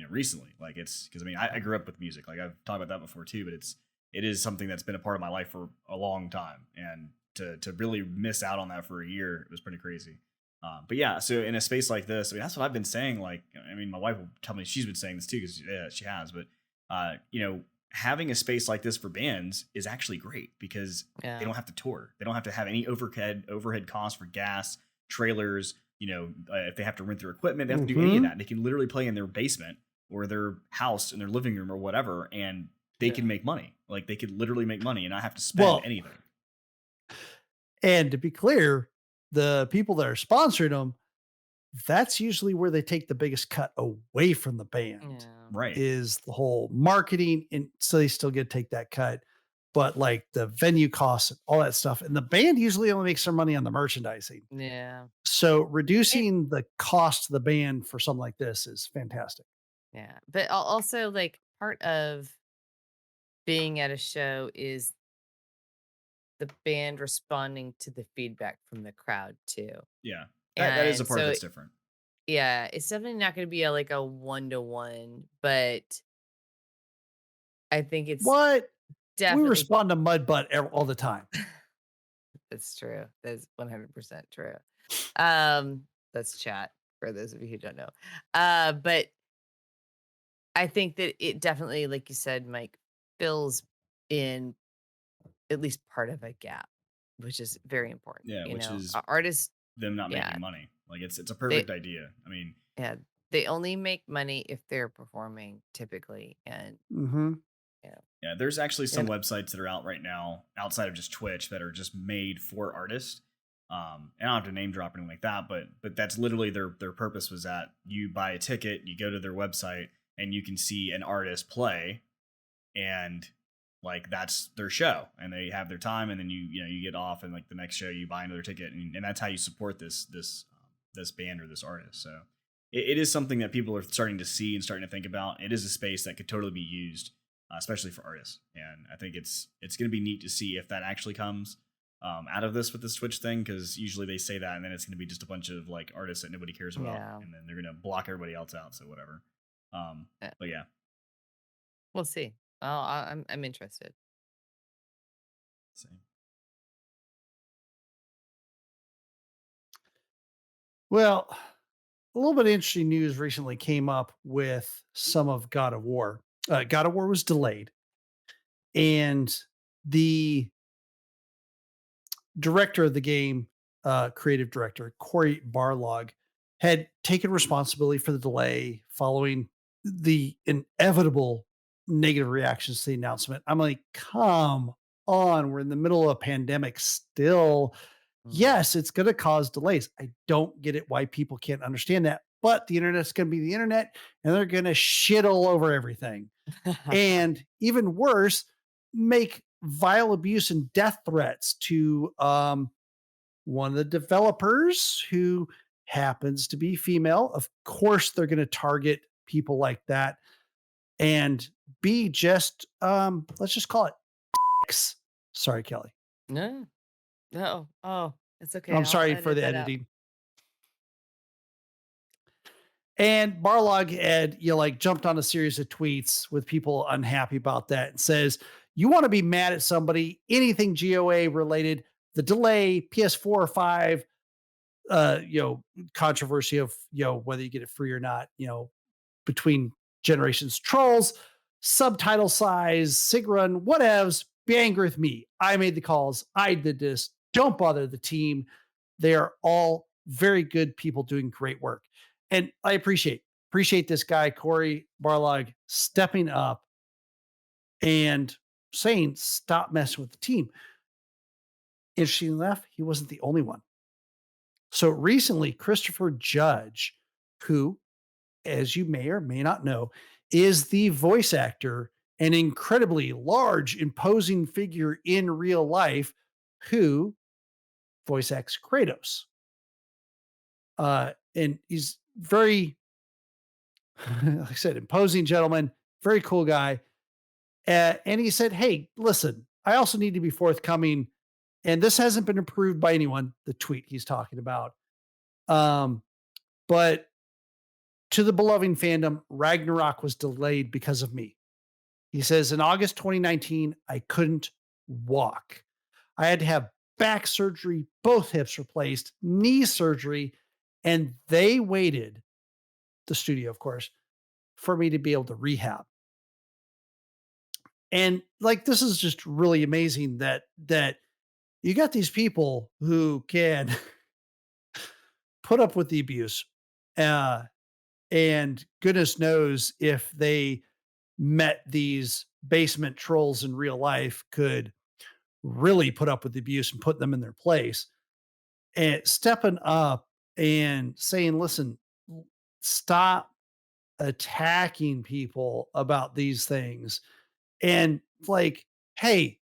recently. Like it's because I mean I grew up with music, like I've talked about that before too, but it is something that's been a part of my life for a long time, and to really miss out on that for a year, it was pretty crazy. But yeah, so in a space like this, I mean that's what I've been saying. Like I mean, my wife will tell me she's been saying this too, because yeah, she has, but having a space like this for bands is actually great, because they don't have to tour. They don't have to have any overhead costs for gas, trailers. If they have to rent their equipment, they have to do any of that. They can literally play in their basement or their house in their living room or whatever, and they can make money. Like they could literally make money and not have to spend anything. And to be clear, the people that are sponsoring them, that's usually where they take the biggest cut away from the band. Right. Is the whole marketing, and so they still get to take that cut, but like the venue costs and all that stuff, and the band usually only makes their money on the merchandising. Yeah. So reducing the cost to the band for something like this is fantastic. Yeah. But also, like, part of being at a show is the band responding to the feedback from the crowd too. Yeah. That is a And part so, that's different. yeah, it's definitely not going to be a 1-to-1, but I think it's What? We definitely respond to mud butt all the time. that's true. That's 100% true. That's chat for those of you who don't know. But I think that it definitely, like you said, Mike, fills in at least part of a gap, which is very important. Yeah, which is artists, them not yeah, making money. Like it's a perfect idea. I mean, yeah, they only make money if they're performing typically, and yeah, there's actually some and websites that are out right now outside of just Twitch that are just made for artists. And I don't have to name drop or anything like that, but that's literally their purpose was that you buy a ticket, you go to their website, and you can see an artist play, and like that's their show, and they have their time, and then you get off, and like the next show you buy another ticket, and that's how you support this band or this artist. So it is something that people are starting to see and starting to think about. It is a space that could totally be used, especially for artists, and I think it's going to be neat to see if that actually comes out of this with this Twitch thing, because usually they say that and then it's going to be just a bunch of like artists that nobody cares about, and then they're going to block everybody else out, so whatever. But yeah, we'll see. I'm interested. same. Well, a little bit of interesting news recently came up with some of God of War. God of War was delayed, and the director of the game, creative director Corey Barlog, had taken responsibility for the delay following the inevitable negative reactions to the announcement. I'm like, come on, we're in the middle of a pandemic still. Yes, it's going to cause delays. I don't get it why people can't understand that, but the internet's going to be the internet, and they're going to shit all over everything. And even worse, make vile abuse and death threats to one of the developers who happens to be female. Of course, they're going to target people like that, and be just let's just call it dicks. Sorry, Kelly. No. No. Oh, it's okay. I'm I'll sorry for edit the that out. editing. And Barlog had, like jumped on a series of tweets with people unhappy about that and says, you want to be mad at somebody, anything GOA related, the delay, PS4 or 5, controversy of, whether you get it free or not, between generations, trolls, subtitle size, sig run, whatevs, be angry with me. I made the calls. I did this. Don't bother the team. They are all very good people doing great work. And I appreciate this guy, Corey Barlog, stepping up and saying, stop messing with the team. Interesting enough, he wasn't the only one. So recently, Christopher Judge, who, as you may or may not know, is the voice actor, an incredibly large, imposing figure in real life who voice acts Kratos. And he's very, like I said, imposing gentleman, very cool guy. And he said, hey, listen, I also need to be forthcoming. And this hasn't been approved by anyone, the tweet he's talking about. But to the beloved fandom, Ragnarok was delayed because of me. He says, in August 2019, I couldn't walk. I had to have back surgery, both hips replaced, knee surgery, and they waited, the studio, of course, for me to be able to rehab. And like, this is just really amazing that you got these people who can put up with the abuse. And goodness knows if they met these basement trolls in real life, could really put up with the abuse and put them in their place. And stepping up and saying, listen, stop attacking people about these things. And like, hey,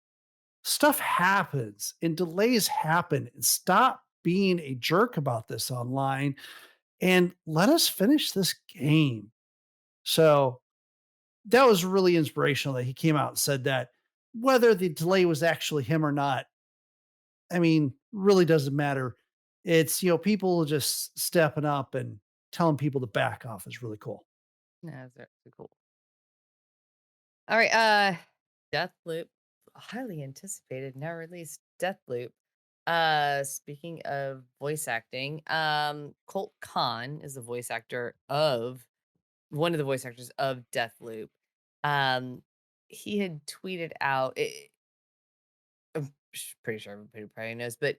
stuff happens and delays happen, and stop being a jerk about this online and let us finish this game. So that was really inspirational that he came out and said that. Whether the delay was actually him or not, I mean, really doesn't matter. It's, people just stepping up and telling people to back off is really cool. Yeah, that's actually cool. All right. Deathloop, highly anticipated, now released Deathloop. Speaking of voice acting, Colt Khan is the voice actor of one of the voice actors of Deathloop. He had tweeted out, I'm pretty sure everybody probably knows, but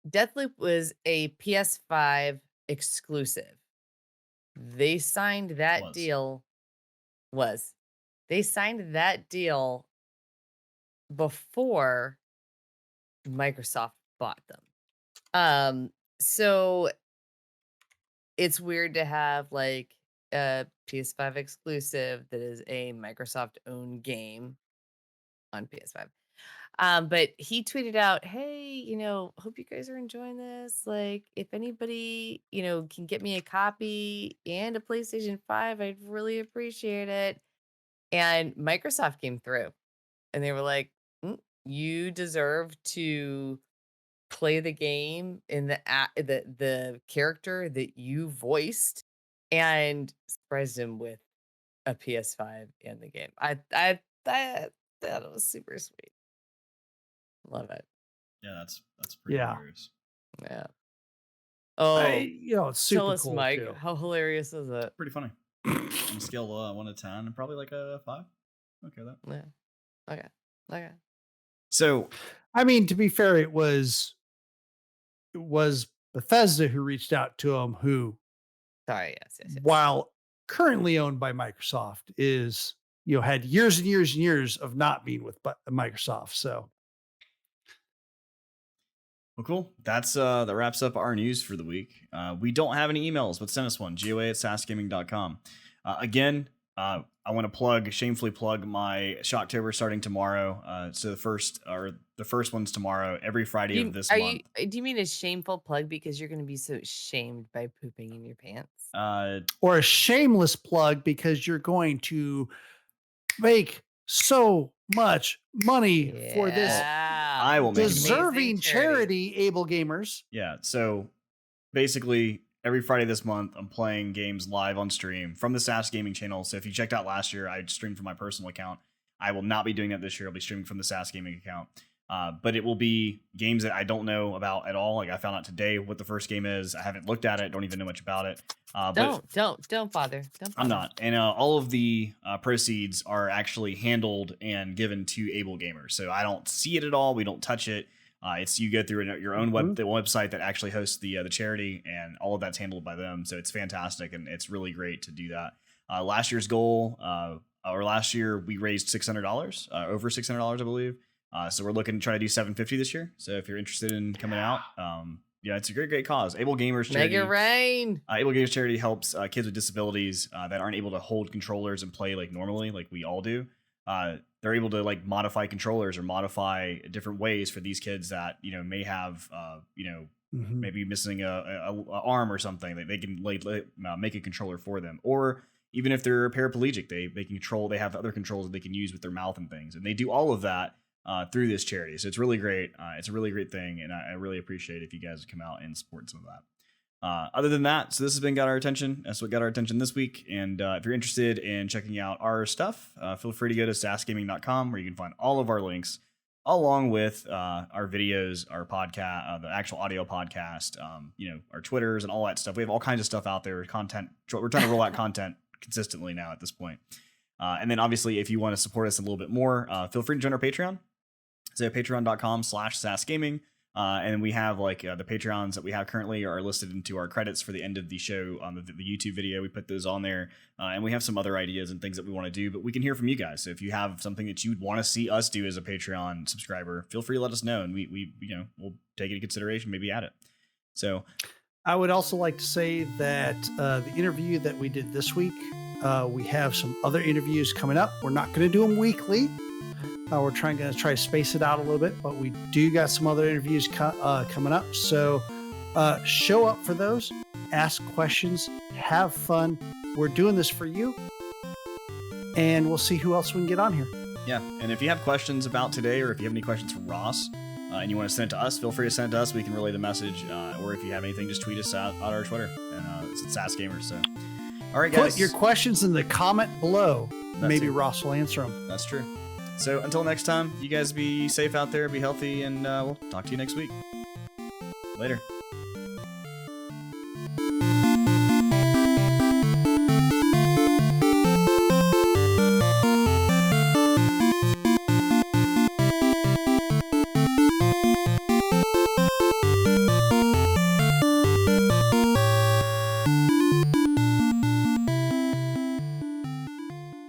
Deathloop was a PS5 exclusive. They signed that deal. They signed that deal before Microsoft bought them. So it's weird to have like a PS5 exclusive that is a Microsoft owned game on PS5. But he tweeted out, hey, hope you guys are enjoying this. Like, if anybody, can get me a copy and a PlayStation 5, I'd really appreciate it. And Microsoft came through and they were like, you deserve to play the game in the character that you voiced, and surprised him with a PS5 and the game. I that was super sweet. Love it. Yeah, that's pretty hilarious. Yeah. Oh, it's super tell us, cool, Mike, too. how hilarious is it? Pretty funny. On a scale of 1 to 10, probably like a 5. Okay, that. Yeah. Okay. So, I mean, to be fair, it was Bethesda who reached out to him, who, sorry, yes. while currently owned by Microsoft, is, had years and years and years of not being with Microsoft. So, well, cool. That wraps up our news for the week. We don't have any emails, but send us one. GOA@sasgaming.com. Again, I want to shamefully plug my Shocktober starting tomorrow. So the first one's tomorrow, every Friday of this month. Do you mean a shameful plug because you're going to be so shamed by pooping in your pants? Or a shameless plug because you're going to make so much money for this I will make deserving charity, Able Gamers. Yeah. So basically, every Friday this month, I'm playing games live on stream from the SAS Gaming channel. So if you checked out last year, I streamed from my personal account. I will not be doing that this year. I'll be streaming from the SAS Gaming account. But it will be games that I don't know about at all. Like I found out today what the first game is. I haven't looked at it. Don't even know much about it. Don't bother. I'm not. And all of the proceeds are actually handled and given to Able Gamers. So I don't see it at all. We don't touch it. It's you go through your own the website that actually hosts the charity, and all of that's handled by them. So it's fantastic, and it's really great to do that. Last year's goal, or last year we raised $600, over $600, I believe. So we're looking to try to do $750 this year. So if you're interested in coming out, it's a great cause. Able Gamers charity. Mega Rain. Able Gamers charity helps kids with disabilities that aren't able to hold controllers and play like normally, like we all do. They're able to like modify controllers or modify different ways for these kids that may have maybe missing a arm or something. They can make a controller for them, or even if they're paraplegic, they can control. They have other controls that they can use with their mouth and things, and they do all of that through this charity. So it's really great. It's a really great thing, and I really appreciate if you guys come out and support some of that. Other than that, so this has been Got Our Attention. That's what got our attention this week. And if you're interested in checking out our stuff, feel free to go to sasgaming.com, where you can find all of our links, along with our videos, our podcast, the actual audio podcast, our Twitters and all that stuff. We have all kinds of stuff out there. Content. We're trying to roll out content consistently now at this point. And then obviously, if you want to support us a little bit more, feel free to join our Patreon. So patreon.com/sasgaming. And we have the Patreons that we have currently are listed into our credits for the end of the show on the YouTube video. We put those on there, and we have some other ideas and things that we want to do, but we can hear from you guys. So if you have something that you'd want to see us do as a Patreon subscriber, feel free to let us know, and we'll take it into consideration, maybe add it. So I would also like to say that the interview that we did this week, we have some other interviews coming up. We're not going to do them weekly. We're trying to space it out a little bit, but we do got some other interviews coming up. So show up for those, ask questions, have fun. We're doing this for you, and we'll see who else we can get on here. Yeah, and if you have questions about today, or if you have any questions for Ross, and you want to send it to us, feel free to send it to us. We can relay the message, or if you have anything, just tweet us out on our Twitter, and it's SAS Gamers. So, all right, guys, put your questions in the comment below. Maybe it. Ross will answer them. That's true. So until next time, you guys be safe out there, be healthy, and we'll talk to you next week. Later.